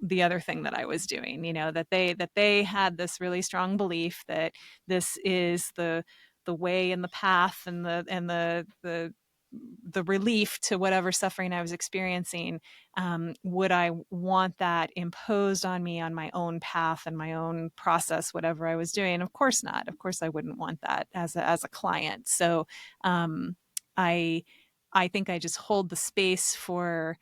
Speaker 1: the other thing that I was doing. That they had this really strong belief that this is the way and the path and the relief to whatever suffering I was experiencing. Would I want that imposed on me on my own path and my own process, whatever I was doing? Of course not. Of course, I wouldn't want that as a client. So um, I I think I just hold the space for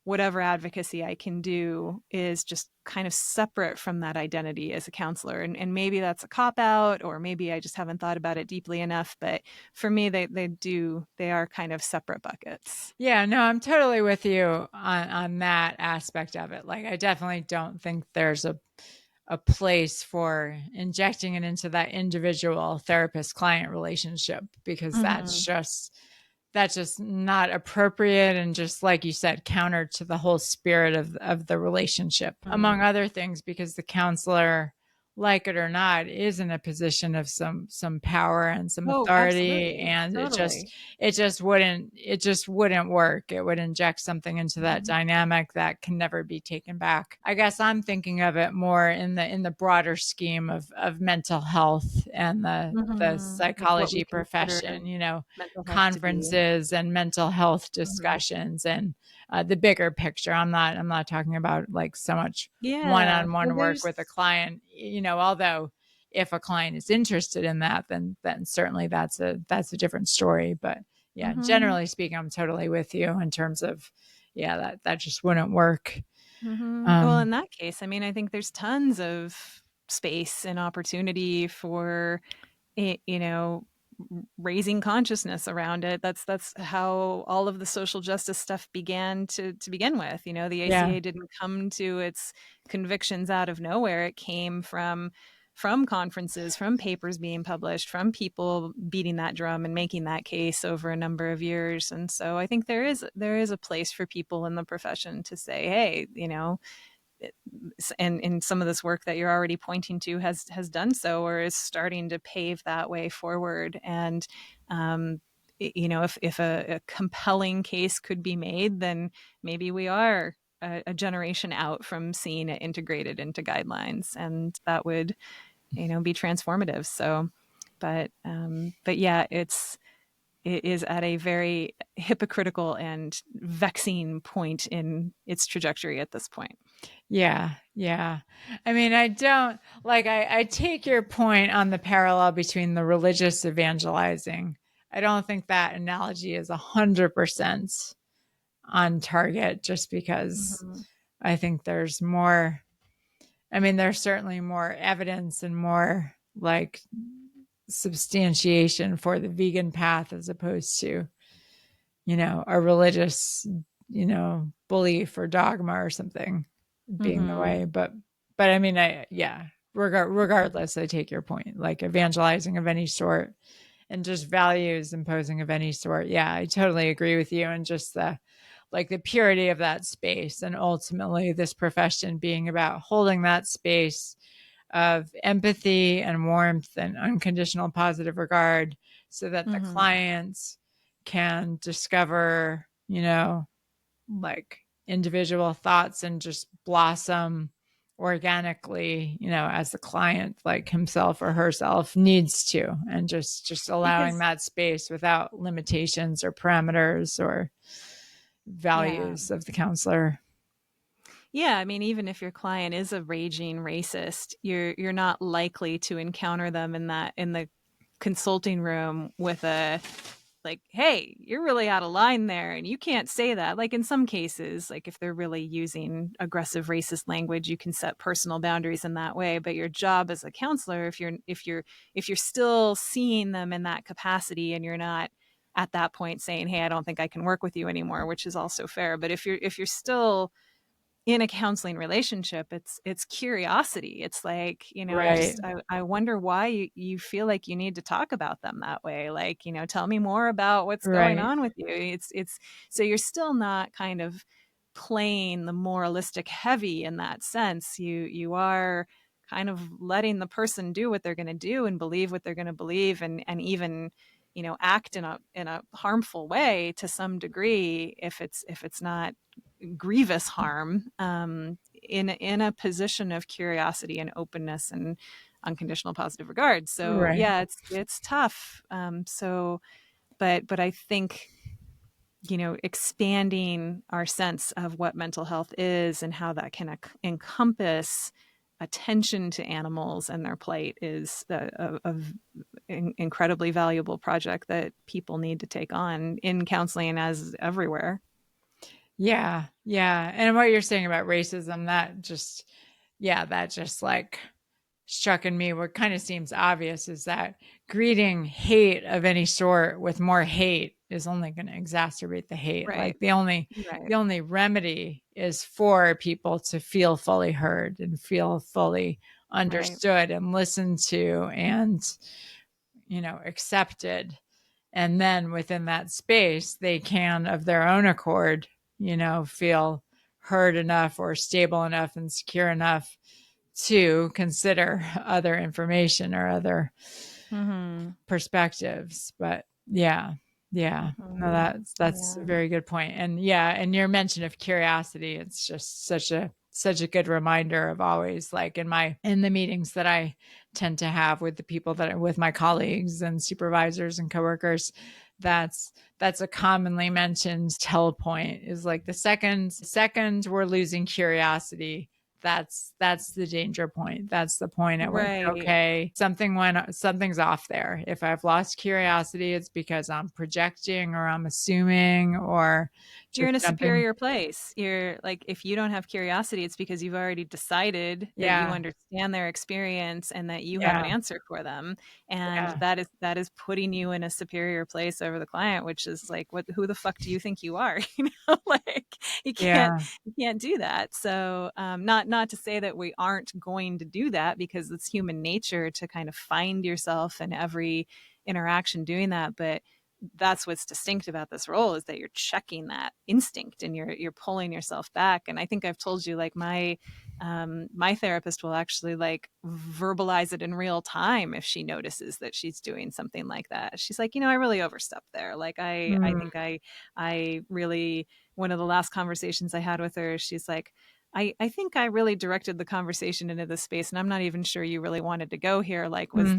Speaker 1: whatever advocacy I can do is just kind of separate from that identity as a counselor. And maybe that's a cop out, or maybe I just haven't thought about it deeply enough. But for me, they are kind of separate buckets.
Speaker 2: Yeah, no, I'm totally with you on that aspect of it. Like, I definitely don't think there's a place for injecting it into that individual therapist client relationship, because
Speaker 1: Mm-hmm.
Speaker 2: that's just not appropriate, and just like you said, counter to the whole spirit of the relationship, among
Speaker 1: Mm-hmm.
Speaker 2: other things, because the counselor, like it or not, is in a position of some power and some
Speaker 1: Oh,
Speaker 2: authority,
Speaker 1: absolutely.
Speaker 2: and
Speaker 1: Totally.
Speaker 2: it just wouldn't work. It would inject something into that
Speaker 1: Mm-hmm.
Speaker 2: dynamic that can never be taken back. I guess I'm thinking of it more in the broader scheme of mental health and the
Speaker 1: Mm-hmm. Like what we
Speaker 2: psychology
Speaker 1: consider
Speaker 2: profession,
Speaker 1: mental health to be.
Speaker 2: conferences and mental health
Speaker 1: Mm-hmm.
Speaker 2: discussions, and the bigger picture. I'm not talking about like so much
Speaker 1: Yeah. Well,
Speaker 2: one-on-one work with a client, although if a client is interested in that, then certainly that's a different story. But yeah,
Speaker 1: mm-hmm.
Speaker 2: generally speaking, I'm totally with you in terms of, yeah, that just wouldn't work.
Speaker 1: Well,
Speaker 2: um
Speaker 1: in that case, I mean, I think there's tons of space and opportunity for it, raising consciousness around it. That's how all of the social justice stuff began to begin with. The
Speaker 2: yeah
Speaker 1: ACA didn't come to its convictions out of nowhere. It came from conferences, from papers being published, from people beating that drum and making that case over a number of years. And so I think there is a place for people in the profession to say, hey, and some of this work that you're already pointing to has done so, or is starting to pave that way forward. And if a compelling case could be made, then maybe we are a generation out from seeing it integrated into guidelines, and that would be transformative. So but yeah, it is at a very hypocritical and vexing point in its trajectory at this point.
Speaker 2: Yeah, yeah. I mean, I don't like, I take your point on the parallel between the religious evangelizing. I don't think that analogy is 100% on target, just because
Speaker 1: Mm-hmm.
Speaker 2: I think there's more. I mean, there's certainly more evidence and more like substantiation for the vegan path, as opposed to, a religious, belief or dogma or something being the
Speaker 1: Mm-hmm.
Speaker 2: way. But I mean, yeah, regardless, I take your point. Like, evangelizing of any sort and just values imposing of any sort. Yeah, I totally agree with you. And just the purity of that space, and ultimately this profession being about holding that space of empathy and warmth and unconditional positive regard, so that the
Speaker 1: Mm-hmm.
Speaker 2: clients can discover, like individual thoughts and just blossom organically, as the client, like himself or herself, needs to, and just allowing
Speaker 1: Because
Speaker 2: that space without limitations or parameters or
Speaker 1: yeah.
Speaker 2: values of the counselor.
Speaker 1: Yeah, I mean, even if your client is a raging racist, you're not likely to encounter them in the consulting room with a like, hey, you're really out of line there and you can't say that. Like in some cases, like if they're really using aggressive racist language, you can set personal boundaries in that way. But your job as a counselor, if you're still seeing them in that capacity and you're not at that point saying, hey, I don't think I can work with you anymore, which is also fair. But if you're still in a counseling relationship, it's curiosity. It's like,
Speaker 2: Right.
Speaker 1: just I wonder why you feel like you need to talk about them that way. Like, tell me more about what's going
Speaker 2: Right.
Speaker 1: on with you. It's so you're still not kind of playing the moralistic heavy in that sense. You are kind of letting the person do what they're going to do and believe what they're going to believe, and even, act in a harmful way to some degree, if it's not grievous harm, in a position of curiosity and openness and unconditional positive regard. So
Speaker 2: Right.
Speaker 1: yeah, it's tough. But I think, expanding our sense of what mental health is and how that can encompass attention to animals and their plight is incredibly valuable project that people need to take on in counseling as everywhere.
Speaker 2: Yeah. Yeah. And what you're saying about racism, that just like struck in me. What kind of seems obvious is that greeting hate of any sort with more hate is only going to exacerbate the hate.
Speaker 1: Right.
Speaker 2: Like the
Speaker 1: Right.
Speaker 2: only remedy is for people to feel fully heard and feel fully
Speaker 1: Right.
Speaker 2: understood and listened to and, accepted. And then within that space, they can, of their own accord, feel heard enough or stable enough and secure enough to consider other information or other
Speaker 1: Mm-hmm.
Speaker 2: perspectives. But yeah, yeah, no,
Speaker 1: Mm-hmm.
Speaker 2: that's a
Speaker 1: Yeah.
Speaker 2: very good point. And yeah, and your mention of curiosity, it's just such a good reminder of always, like in the meetings that I tend to have with the people that are with my colleagues and supervisors and coworkers. That's a commonly mentioned tell point, is like the second we're losing curiosity, that's the danger point. That's the point at which,
Speaker 1: Right.
Speaker 2: okay, something's off there. If I've lost curiosity, it's because I'm projecting or I'm assuming or
Speaker 1: You're
Speaker 2: just
Speaker 1: in a
Speaker 2: jumping.
Speaker 1: superior place. You're like, if you don't have curiosity, it's because you've already decided that you
Speaker 2: Yeah.
Speaker 1: understand their experience and that you have an
Speaker 2: Yeah.
Speaker 1: answer for them. And
Speaker 2: Yeah.
Speaker 1: that is putting you in a superior place over the client, which is like, who the fuck do you think you are? Like you can't,
Speaker 2: Yeah.
Speaker 1: you can't do that. So, not to say that we aren't going to do that, because it's human nature to kind of find yourself in every interaction doing that. But that's what's distinct about this role, is that you're checking that instinct and you're pulling yourself back. And I think I've told you, like, my therapist will actually like verbalize it in real time if she notices that she's doing something like that. She's like, I really overstepped there. Like I
Speaker 2: Mm,
Speaker 1: think I really, one of the last conversations I had with her, she's like, I think I really directed the conversation into this space, and I'm not even sure you really wanted to go here. Like,
Speaker 2: mm,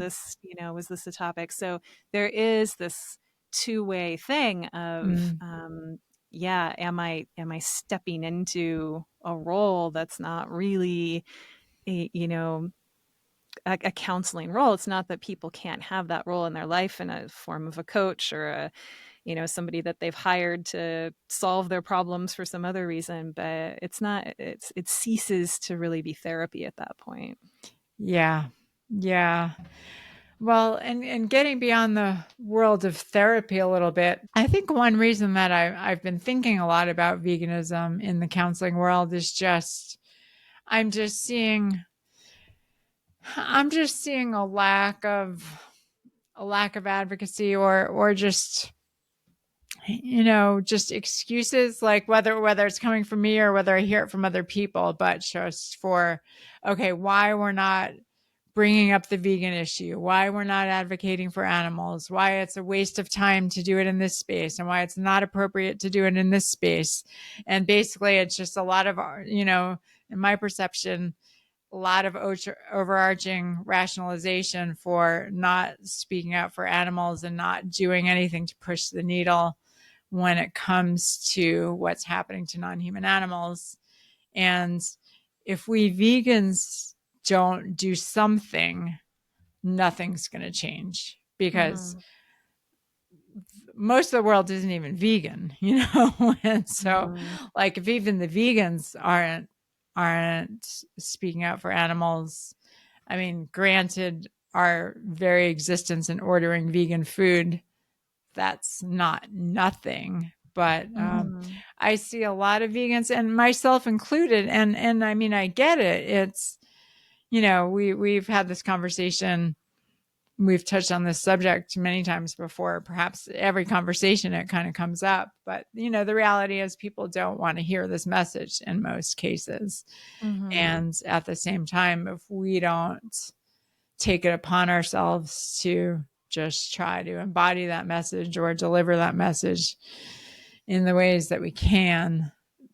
Speaker 1: was this a topic? So there is this two-way thing of,
Speaker 2: mm.
Speaker 1: yeah, am I stepping into a role that's not really a, a counseling role. It's not that people can't have that role in their life in a form of a coach or a, somebody that they've hired to solve their problems for some other reason, but it's not, it ceases to really be therapy at that point.
Speaker 2: Yeah. Yeah. Well, and getting beyond the world of therapy a little bit, I think one reason that I've been thinking a lot about veganism in the counseling world is just I'm just seeing I'm just seeing a lack of advocacy or just excuses, like whether it's coming from me or whether I hear it from other people, but just for, okay, why we're not bringing up the vegan issue, why we're not advocating for animals, why it's a waste of time to do it in this space, and why it's not appropriate to do it in this space. And basically, it's just a lot of, in my perception, a lot of overarching rationalization for not speaking out for animals and not doing anything to push the needle when it comes to what's happening to non-human animals. And if we vegans don't do something, nothing's going to change, because
Speaker 1: Mm-hmm.
Speaker 2: most of the world isn't even vegan, and so,
Speaker 1: Mm-hmm.
Speaker 2: like, if even the vegans aren't speaking out for animals, I mean, granted, our very existence in ordering vegan food, that's not nothing. But
Speaker 1: Mm-hmm.
Speaker 2: I see a lot of vegans, and myself included, and I mean, I get it. It's, we've had this conversation we've touched on this subject many times before. Perhaps every conversation it kind of comes up, but the reality is people don't want to hear this message in most cases.
Speaker 1: Mm-hmm.
Speaker 2: And at the same time, if we don't take it upon ourselves to just try to embody that message or deliver that message in the ways that we can,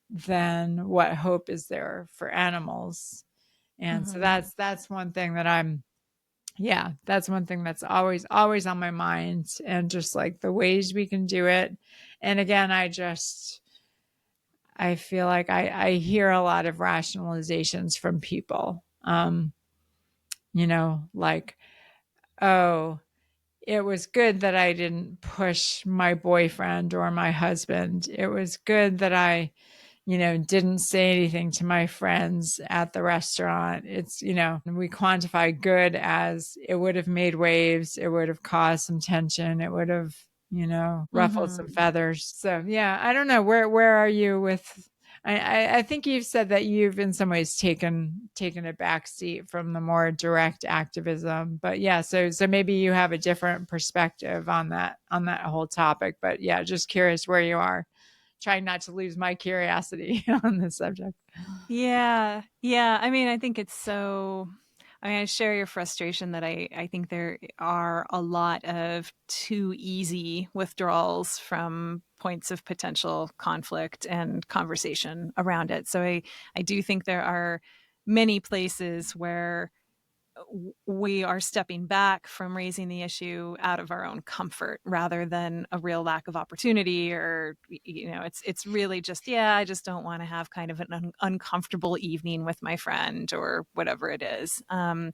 Speaker 2: then what hope is there for animals? And so
Speaker 1: Mm-hmm.
Speaker 2: that's one thing that that's one thing that's always on my mind, and just like the ways we can do it. And again, I feel like I hear a lot of rationalizations from people. Like, oh, it was good that I didn't push my boyfriend or my husband. It was good that I didn't say anything to my friends at the restaurant. We quantify good as it would have made waves, it would have caused some tension, it would have, ruffled some
Speaker 1: Mm-hmm.
Speaker 2: feathers. So yeah, I don't know. Where are you with I think you've said that you've in some ways taken a back seat from the more direct activism. But yeah, so maybe you have a different perspective on that whole topic. But yeah, just curious where you are, trying not to lose my curiosity on this subject.
Speaker 1: Yeah. Yeah. I mean, I think it's so. I mean, I share your frustration that I think there are a lot of too easy withdrawals from points of potential conflict and conversation around it. So I do think there are many places where we are stepping back from raising the issue out of our own comfort rather than a real lack of opportunity, or it's really just, yeah, I just don't want to have kind of an uncomfortable evening with my friend or whatever it is. And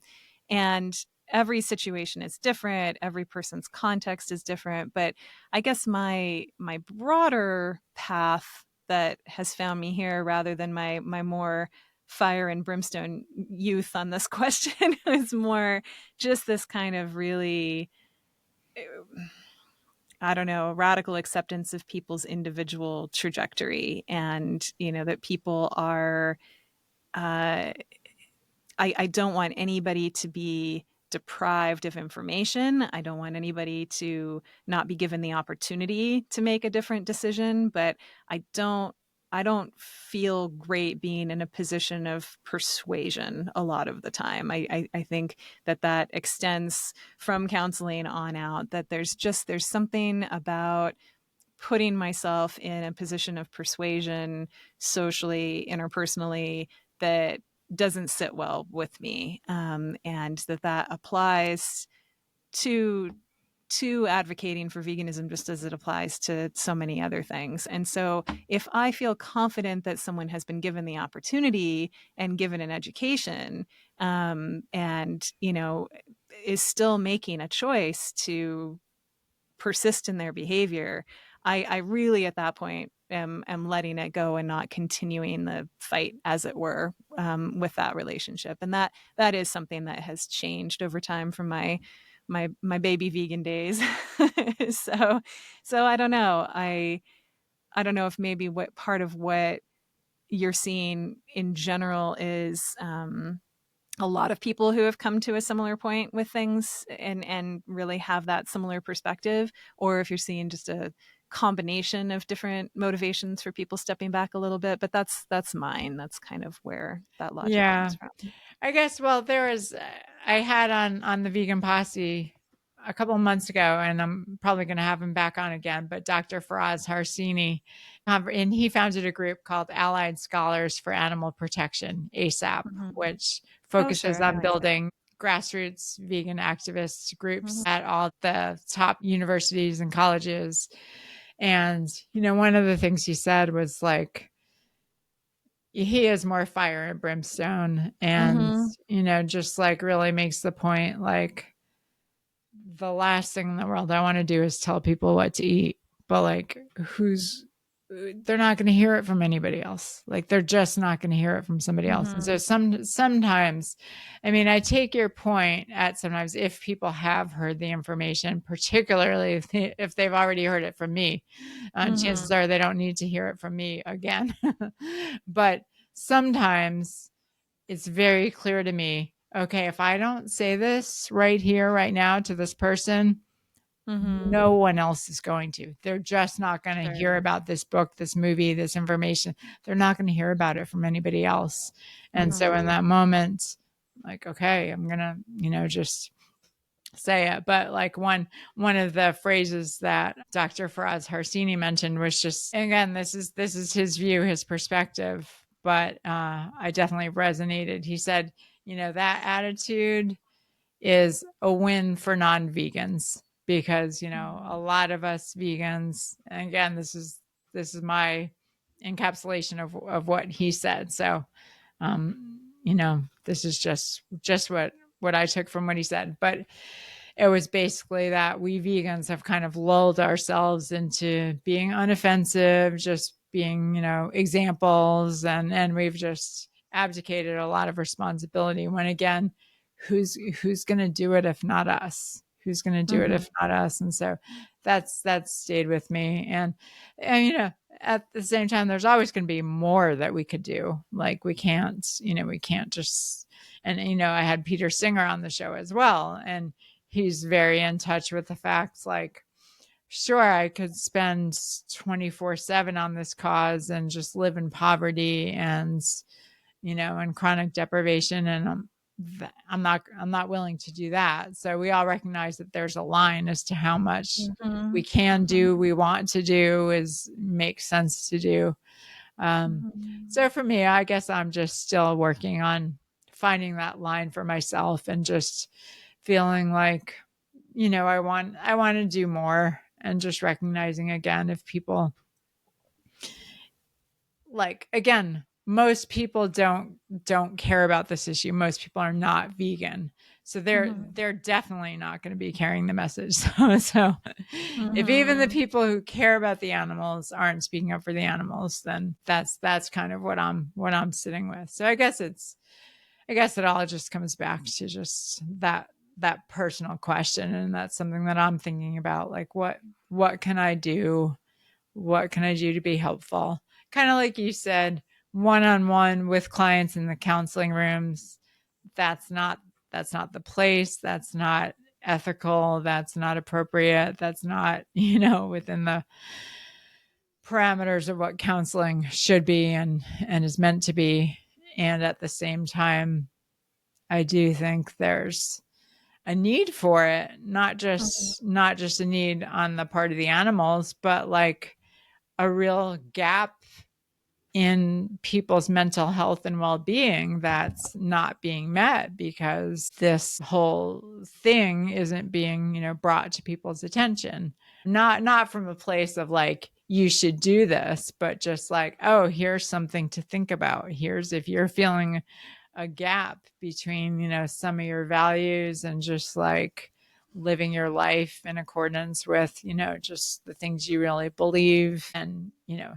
Speaker 1: every situation is different, every person's context is different, but I guess my broader path that has found me here, rather than my more fire and brimstone youth on this question, is more just this kind of really, I don't know, radical acceptance of people's individual trajectory, and that people are uh, I don't want anybody to be deprived of information. I don't want anybody to not be given the opportunity to make a different decision, but I don't feel great being in a position of persuasion a lot of the time. I think that extends from counseling on out, that there's something about putting myself in a position of persuasion socially, interpersonally, that doesn't sit well with me, and that applies to advocating for veganism just as it applies to so many other things. And so if I feel confident that someone has been given the opportunity and given an education, and is still making a choice to persist in their behavior, I really at that point am letting it go and not continuing the fight, as it were, with that relationship. And that is something that has changed over time from my baby vegan days. so I don't know. I don't know if maybe what part of what you're seeing in general is a lot of people who have come to a similar point with things and really have that similar perspective, or if you're seeing just a combination of different motivations for people stepping back a little bit. But that's mine. That's kind of where that logic
Speaker 2: Yeah,
Speaker 1: comes from.
Speaker 2: I guess. Well, there was I had on the Vegan Posse a couple of months ago, and I'm probably going to have him back on again. But Dr. Faraz Harsini, and he founded a group called Allied Scholars for Animal Protection (ASAP),
Speaker 1: Mm-hmm.
Speaker 2: which
Speaker 1: Oh,
Speaker 2: focuses
Speaker 1: sure. I
Speaker 2: on
Speaker 1: know you said.
Speaker 2: building grassroots vegan activist groups
Speaker 1: Mm-hmm.
Speaker 2: at all the top universities and colleges. And one of the things he said was like, he is more fire and brimstone, and
Speaker 1: Mm-hmm.
Speaker 2: just like really makes the point, like, the last thing in the world I want to do is tell people what to eat, but like, they're not going to hear it from anybody else. Like, they're just not going to hear it from somebody else. And so
Speaker 1: Mm-hmm.
Speaker 2: sometimes, I mean, I take your point at sometimes if people have heard the information, particularly if they've already heard it from me, chances
Speaker 1: Mm-hmm.
Speaker 2: are they don't need to hear it from me again. But sometimes it's very clear to me, okay, if I don't say this right here, right now to this person,
Speaker 1: Mm-hmm.
Speaker 2: no one else is going to. They're just not going to hear
Speaker 1: Sure.
Speaker 2: about this book, this movie, this information. They're not going to hear about it from anybody else. And so
Speaker 1: Mm-hmm.
Speaker 2: in that moment, like, okay, I'm going to, just say it. But like one of the phrases that Dr. Faraz Harsini mentioned was just, again, this is his view, his perspective, but I definitely resonated. He said, that attitude is a win for non-vegans because a lot of us vegans, and again, this is my encapsulation of what he said. So this is just what I took from what he said, but it was basically that we vegans have kind of lulled ourselves into being unoffensive, just being, examples, and we've just abdicated a lot of responsibility when, again, who's going to do it if not us? Who's going to do it
Speaker 1: Mm-hmm.
Speaker 2: if not us? And so that's stayed with me. And at the same time, there's always going to be more that we could do. Like we can't just, and I had Peter Singer on the show as well, and he's very in touch with the facts. Like, sure, I could spend 24/7 on this cause and just live in poverty and chronic deprivation, and I'm not willing to do that. So we all recognize that there's a line as to how much
Speaker 1: Mm-hmm.
Speaker 2: we can
Speaker 1: Mm-hmm.
Speaker 2: do, we want to do, is makes sense to do.
Speaker 1: Mm-hmm.
Speaker 2: So for me, I guess I'm just still working on finding that line for myself and just feeling like, I want to do more, and just recognizing, again, if people, like, again, most people don't care about this issue. Most people are not vegan. So they're
Speaker 1: Mm-hmm.
Speaker 2: they're definitely not going to be carrying the message. So if even the
Speaker 1: Mm-hmm.
Speaker 2: people who care about the animals aren't speaking up for the animals, then that's kind of what I'm sitting with. So I guess it all just comes back to just that personal question, and that's something that I'm thinking about. Like, what can I do? What can I do to be helpful? Kind of like you said, one-on-one with clients in the counseling rooms. That's not the place. That's not ethical. That's not appropriate. That's not, within the parameters of what counseling should be and is meant to be. And at the same time, I do think there's a need for it, not just a need on the part of the animals, but like a real gap in people's mental health and well-being that's not being met because this whole thing isn't being, brought to people's attention. Not from a place of like, you should do this, but just like, oh, here's something to think about. Here's, if you're feeling a gap between, some of your values and just like living your life in accordance with, just the things you really believe. And,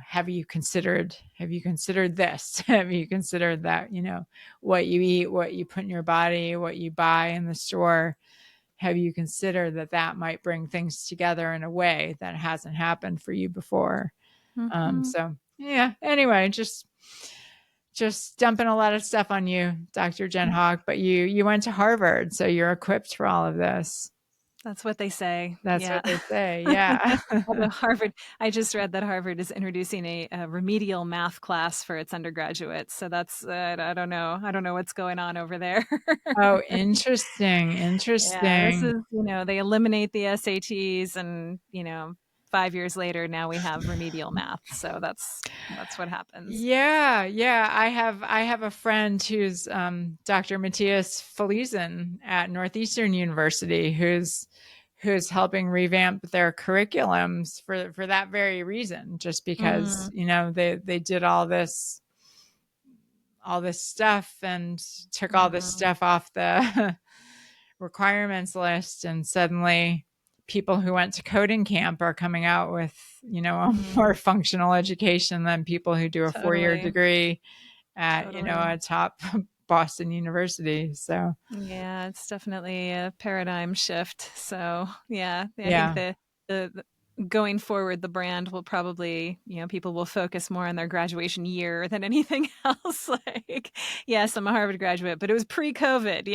Speaker 2: have you considered this? Have you considered that, what you eat, what you put in your body, what you buy in the store? Have you considered that might bring things together in a way that hasn't happened for you before?
Speaker 1: Mm-hmm.
Speaker 2: So yeah, anyway, just dumping a lot of stuff on you, Dr. Jen Hawk, but you went to Harvard, so you're equipped for all of this.
Speaker 1: That's what they say.
Speaker 2: That's
Speaker 1: Yeah.
Speaker 2: what they say. Yeah.
Speaker 1: Although Harvard, I just read that Harvard is introducing a remedial math class for its undergraduates. So that's, I don't know. I don't know what's going on over there.
Speaker 2: Oh, interesting.
Speaker 1: Yeah, this
Speaker 2: Interesting.
Speaker 1: is, they eliminate the SATs and, 5 years later, now we have remedial math. So that's what happens.
Speaker 2: Yeah, yeah. I have a friend who's Dr. Matthias Felisen at Northeastern University who's helping revamp their curriculums for that very reason, just because,
Speaker 1: Mm,
Speaker 2: they did all this stuff and took all this
Speaker 1: mhm,
Speaker 2: stuff off the requirements list, and suddenly people who went to coding camp are coming out with a
Speaker 1: mm,
Speaker 2: more functional education than people who do a 4-year
Speaker 1: totally.
Speaker 2: degree at
Speaker 1: Totally.
Speaker 2: a top Boston university. So
Speaker 1: Yeah, it's definitely a paradigm shift. So, yeah, I think
Speaker 2: yeah.
Speaker 1: the going forward, the brand will probably, people will focus more on their graduation year than anything else. Like, yes, I'm a Harvard graduate, but it was pre-COVID.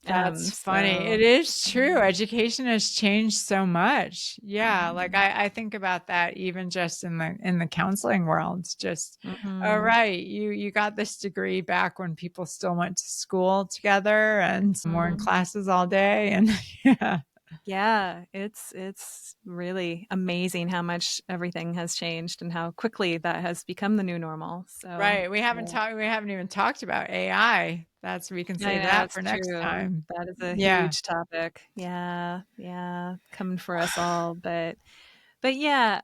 Speaker 2: That's funny.
Speaker 1: So
Speaker 2: It is true. Education has changed so much. Yeah, like I think about that even just in the counseling world. It's just, all
Speaker 1: mhm,
Speaker 2: right, you got this degree back when people still went to school together and more in
Speaker 1: mhm.
Speaker 2: classes all day. And yeah.
Speaker 1: Yeah, it's really amazing how much everything has changed and how quickly that has become the new normal. So,
Speaker 2: Right.
Speaker 1: yeah.
Speaker 2: We haven't even talked about AI. We can
Speaker 1: I
Speaker 2: save
Speaker 1: know,
Speaker 2: that
Speaker 1: it's
Speaker 2: for next
Speaker 1: true.
Speaker 2: time.
Speaker 1: That is a
Speaker 2: Yeah.
Speaker 1: huge topic. Yeah, yeah, coming for us all, but yeah,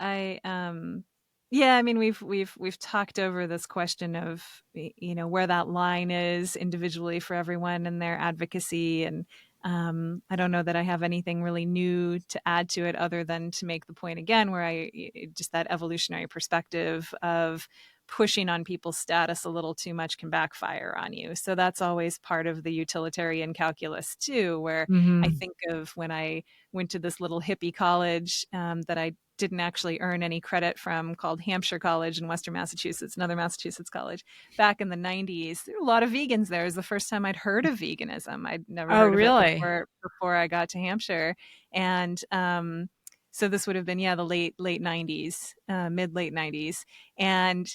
Speaker 1: yeah, I mean, we've talked over this question of where that line is individually for everyone and their advocacy, and I don't know that I have anything really new to add to it other than to make the point again where just that evolutionary perspective of pushing on people's status a little too much can backfire on you. So that's always part of the utilitarian calculus too, where I
Speaker 2: Hmm.
Speaker 1: think of when I went to this little hippie college that I didn't actually earn any credit from, called Hampshire College in Western Massachusetts, another Massachusetts college. Back in the 90s, there were a lot of vegans there. It was the first time I'd heard of veganism. I'd never
Speaker 2: Oh,
Speaker 1: heard of it
Speaker 2: really?
Speaker 1: before I got to Hampshire. And so this would have been, yeah, the late 90s, mid late 90s. And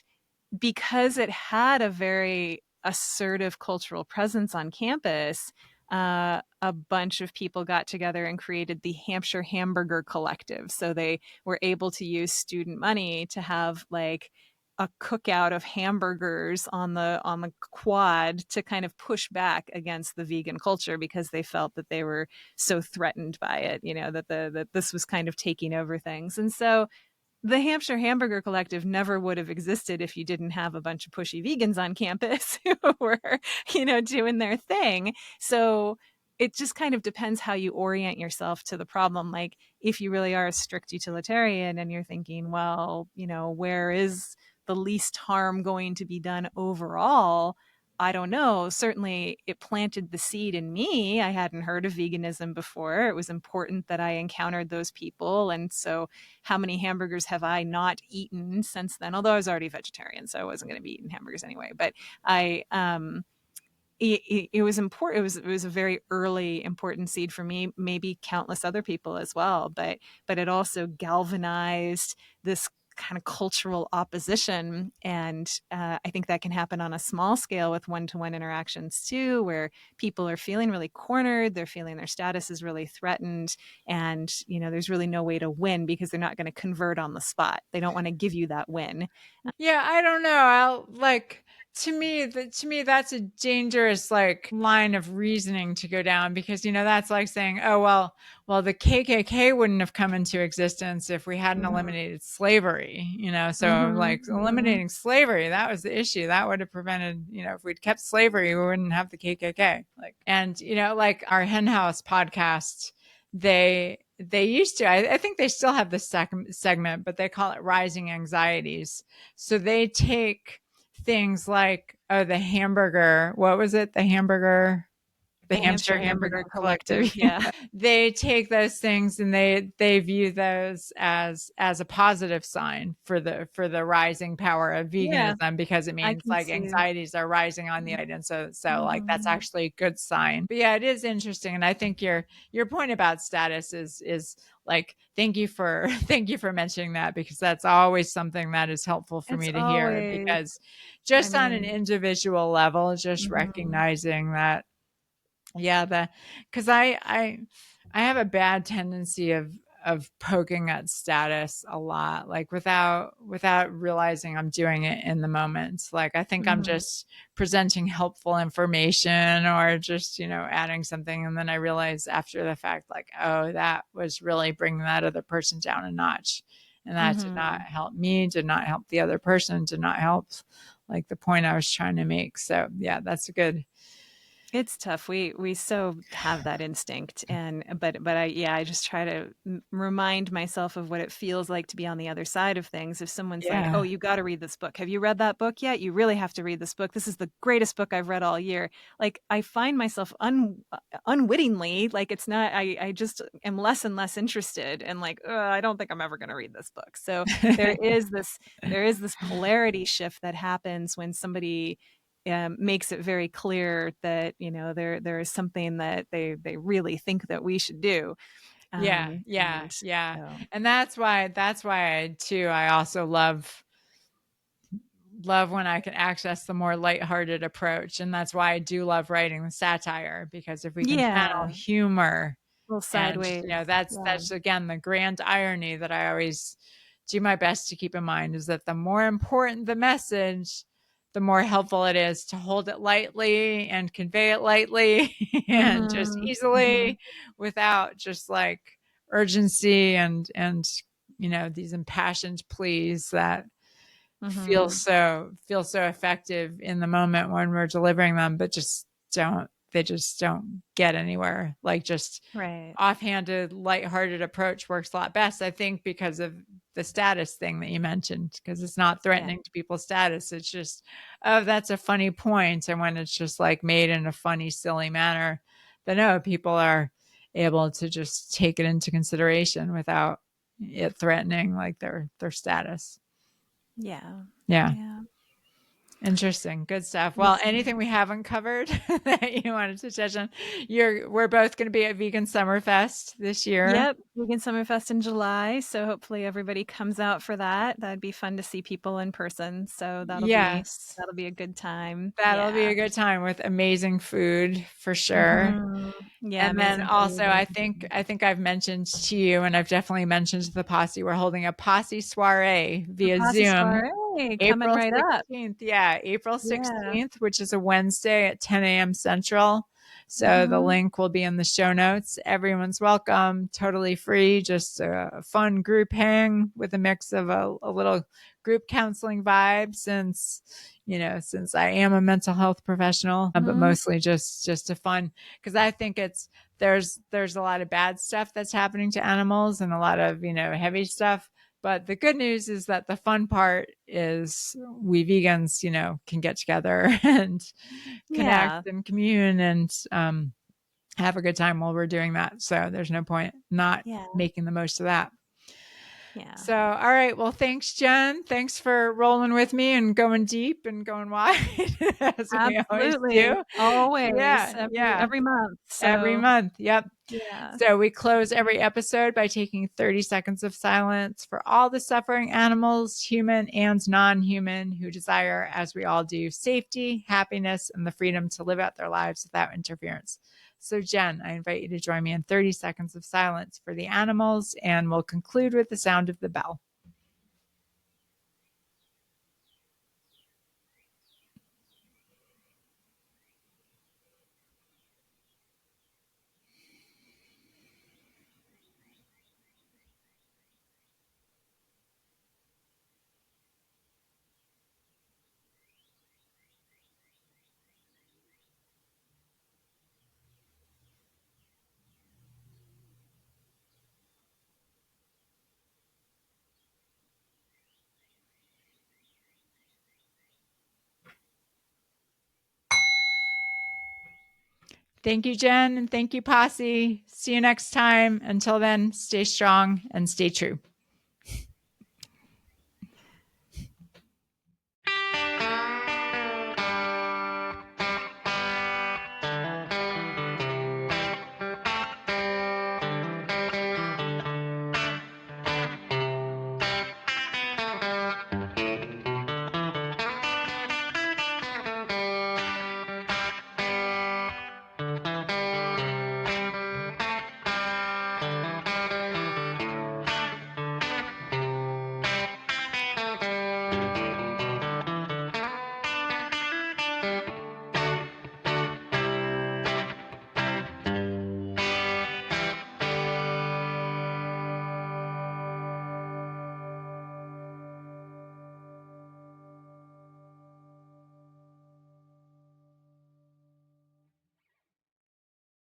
Speaker 1: because it had a very assertive cultural presence on campus, a bunch of people got together and created the Hampshire Hamburger Collective. So they were able to use student money to have like a cookout of hamburgers on the quad to kind of push back against the vegan culture because they felt that they were so threatened by it, that this was kind of taking over things. And so the Hampshire Hamburger Collective never would have existed if you didn't have a bunch of pushy vegans on campus who were, doing their thing. So it just kind of depends how you orient yourself to the problem. Like if you really are a strict utilitarian and you're thinking, well, where is the least harm going to be done overall? I don't know. Certainly, it planted the seed in me. I hadn't heard of veganism before. It was important that I encountered those people. And so how many hamburgers have I not eaten since then? Although I was already vegetarian, so I wasn't going to be eating hamburgers anyway. But I, it was important. It was a very early important seed for me, maybe countless other people as well. But it also galvanized this kind of cultural opposition, and I think that can happen on a small scale with one-to-one interactions too, where people are feeling really cornered, they're feeling their status is really threatened, and there's really no way to win because they're not going to convert on the spot. They don't want to give you that win.
Speaker 2: Yeah, I don't know. I'll like to me that's a dangerous like line of reasoning to go down because that's like saying, "Oh, well the KKK wouldn't have come into existence if we hadn't
Speaker 1: Mm-hmm.
Speaker 2: eliminated slavery." So
Speaker 1: Mm-hmm.
Speaker 2: like
Speaker 1: Mm-hmm.
Speaker 2: eliminating slavery, that was the issue. That would have prevented, if we'd kept slavery, we wouldn't have the KKK. Like and like our Henhouse podcast, they used to I think they still have this segment, but they call it Rising Anxieties. So they take things like, oh, the hamburger, what was it? The
Speaker 1: The
Speaker 2: Hampshire
Speaker 1: Hampshire
Speaker 2: Hamburger
Speaker 1: Hamburger
Speaker 2: Collective.
Speaker 1: Collective, yeah.
Speaker 2: They take those things and they view those as a positive sign for the rising power of
Speaker 1: Yeah,
Speaker 2: veganism because it
Speaker 1: I
Speaker 2: means
Speaker 1: can
Speaker 2: like
Speaker 1: see.
Speaker 2: anxieties are rising on the right, and so like that's
Speaker 1: Mhm.
Speaker 2: actually a good sign. But yeah, it is interesting, and I think your point about status is like thank you for thank you for mentioning that because that's always something that is helpful for
Speaker 1: It's
Speaker 2: me to hear
Speaker 1: always,
Speaker 2: because
Speaker 1: I
Speaker 2: just on an
Speaker 1: mean,
Speaker 2: individual level, just
Speaker 1: mhm,
Speaker 2: recognizing that yeah, because I have a bad tendency of poking at status a lot, like without realizing I'm doing it in the moment. Like I think I'm
Speaker 1: mhm,
Speaker 2: just presenting helpful information or just, adding something. And then I realize after the fact, like, oh, that was really bringing that other person down a notch. And that did not
Speaker 1: mhm.
Speaker 2: help me, did not help the other person, did not help like the point I was trying to make. So yeah, that's a good
Speaker 1: It's tough. We so have that instinct, and but I just try to remind myself of what it feels like to be on the other side of things. If someone's like, "Oh,
Speaker 2: Yeah.
Speaker 1: you got to read this book. Have you read that book yet? You really have to read this book. This is the greatest book I've read all year." Like I find myself unwittingly, like it's not. I just am less and less interested, and like I don't think I'm ever going to read this book. So there is this there is this polarity shift that happens when somebody makes it very clear that there is something that they really think that we should do.
Speaker 2: Yeah, yeah,
Speaker 1: And
Speaker 2: yeah.
Speaker 1: so
Speaker 2: And that's why I also love when I can access the more lighthearted approach. And that's why I do love writing the satire, because if we can channel
Speaker 1: yeah, a
Speaker 2: humor
Speaker 1: little
Speaker 2: and,
Speaker 1: sideways. Yeah.
Speaker 2: that's again the grand irony that I always do my best to keep in mind, is that the more important the message, the more helpful it is to hold it lightly and convey it lightly and just
Speaker 1: Mm-hmm. Mm-hmm.
Speaker 2: easily, without just like urgency and these impassioned pleas that
Speaker 1: Mm-hmm.
Speaker 2: feel so effective in the moment when we're delivering them, but just don't get anywhere. Like, just
Speaker 1: Right.
Speaker 2: offhanded, lighthearted approach works a lot best, I think, because of the status thing that you mentioned, because it's not
Speaker 1: Yeah.
Speaker 2: threatening to people's status. It's just, oh, that's a funny point. And when it's just like made in a funny, silly manner, then no, people are able to just take it into consideration without it threatening like their status.
Speaker 1: Yeah.
Speaker 2: Yeah.
Speaker 1: Yeah.
Speaker 2: Interesting. Good stuff. Well,
Speaker 1: Yes.
Speaker 2: anything we haven't covered that you wanted to touch on? We're both going to be at Vegan Summerfest this year.
Speaker 1: Yep, Vegan Summerfest in July, so hopefully everybody comes out for that. That'd be fun to see people in person, so
Speaker 2: Yes.
Speaker 1: that'll be a good time.
Speaker 2: That'll be
Speaker 1: Yeah.
Speaker 2: a good time with amazing food for sure.
Speaker 1: Mhm. Yeah,
Speaker 2: And then
Speaker 1: amazing
Speaker 2: also,
Speaker 1: food.
Speaker 2: I think I've mentioned to you, and I've definitely mentioned to the posse, we're holding a posse soiree
Speaker 1: The
Speaker 2: via
Speaker 1: Posse
Speaker 2: Zoom,
Speaker 1: Soiree coming
Speaker 2: April
Speaker 1: right up.
Speaker 2: 16th. Yeah, April
Speaker 1: Yeah.
Speaker 2: 16th, which is a Wednesday at 10 a.m. Central. So the
Speaker 1: Mhm.
Speaker 2: link will be in the show notes. Everyone's welcome, totally free, just a fun group hang with a mix of a little group counseling vibe, since I am a mental health professional, but
Speaker 1: Mhm.
Speaker 2: mostly just a fun, because I think there's a lot of bad stuff that's happening to animals and a lot of, heavy stuff. But the good news is that the fun part is we vegans, can get together and connect
Speaker 1: Yeah.
Speaker 2: and commune and have a good time while we're doing that. So there's no point not
Speaker 1: Yeah.
Speaker 2: making the most of that.
Speaker 1: Yeah.
Speaker 2: So, all right. Well, thanks, Jen. Thanks for rolling with me and going deep and going wide as we always
Speaker 1: Absolutely.
Speaker 2: do.
Speaker 1: Always.
Speaker 2: Yeah.
Speaker 1: Every
Speaker 2: Yeah.
Speaker 1: every month.
Speaker 2: Every
Speaker 1: So,
Speaker 2: month. Yep.
Speaker 1: yeah.
Speaker 2: So we close every episode by taking 30 seconds of silence for all the suffering animals, human and non human, who desire, as we all do, safety, happiness, and the freedom to live out their lives without interference. So, Jen, I invite you to join me in 30 seconds of silence for the animals, and we'll conclude with the sound of the bell. Thank you, Jen, and thank you, Posse. See you next time. Until then, stay strong and stay true.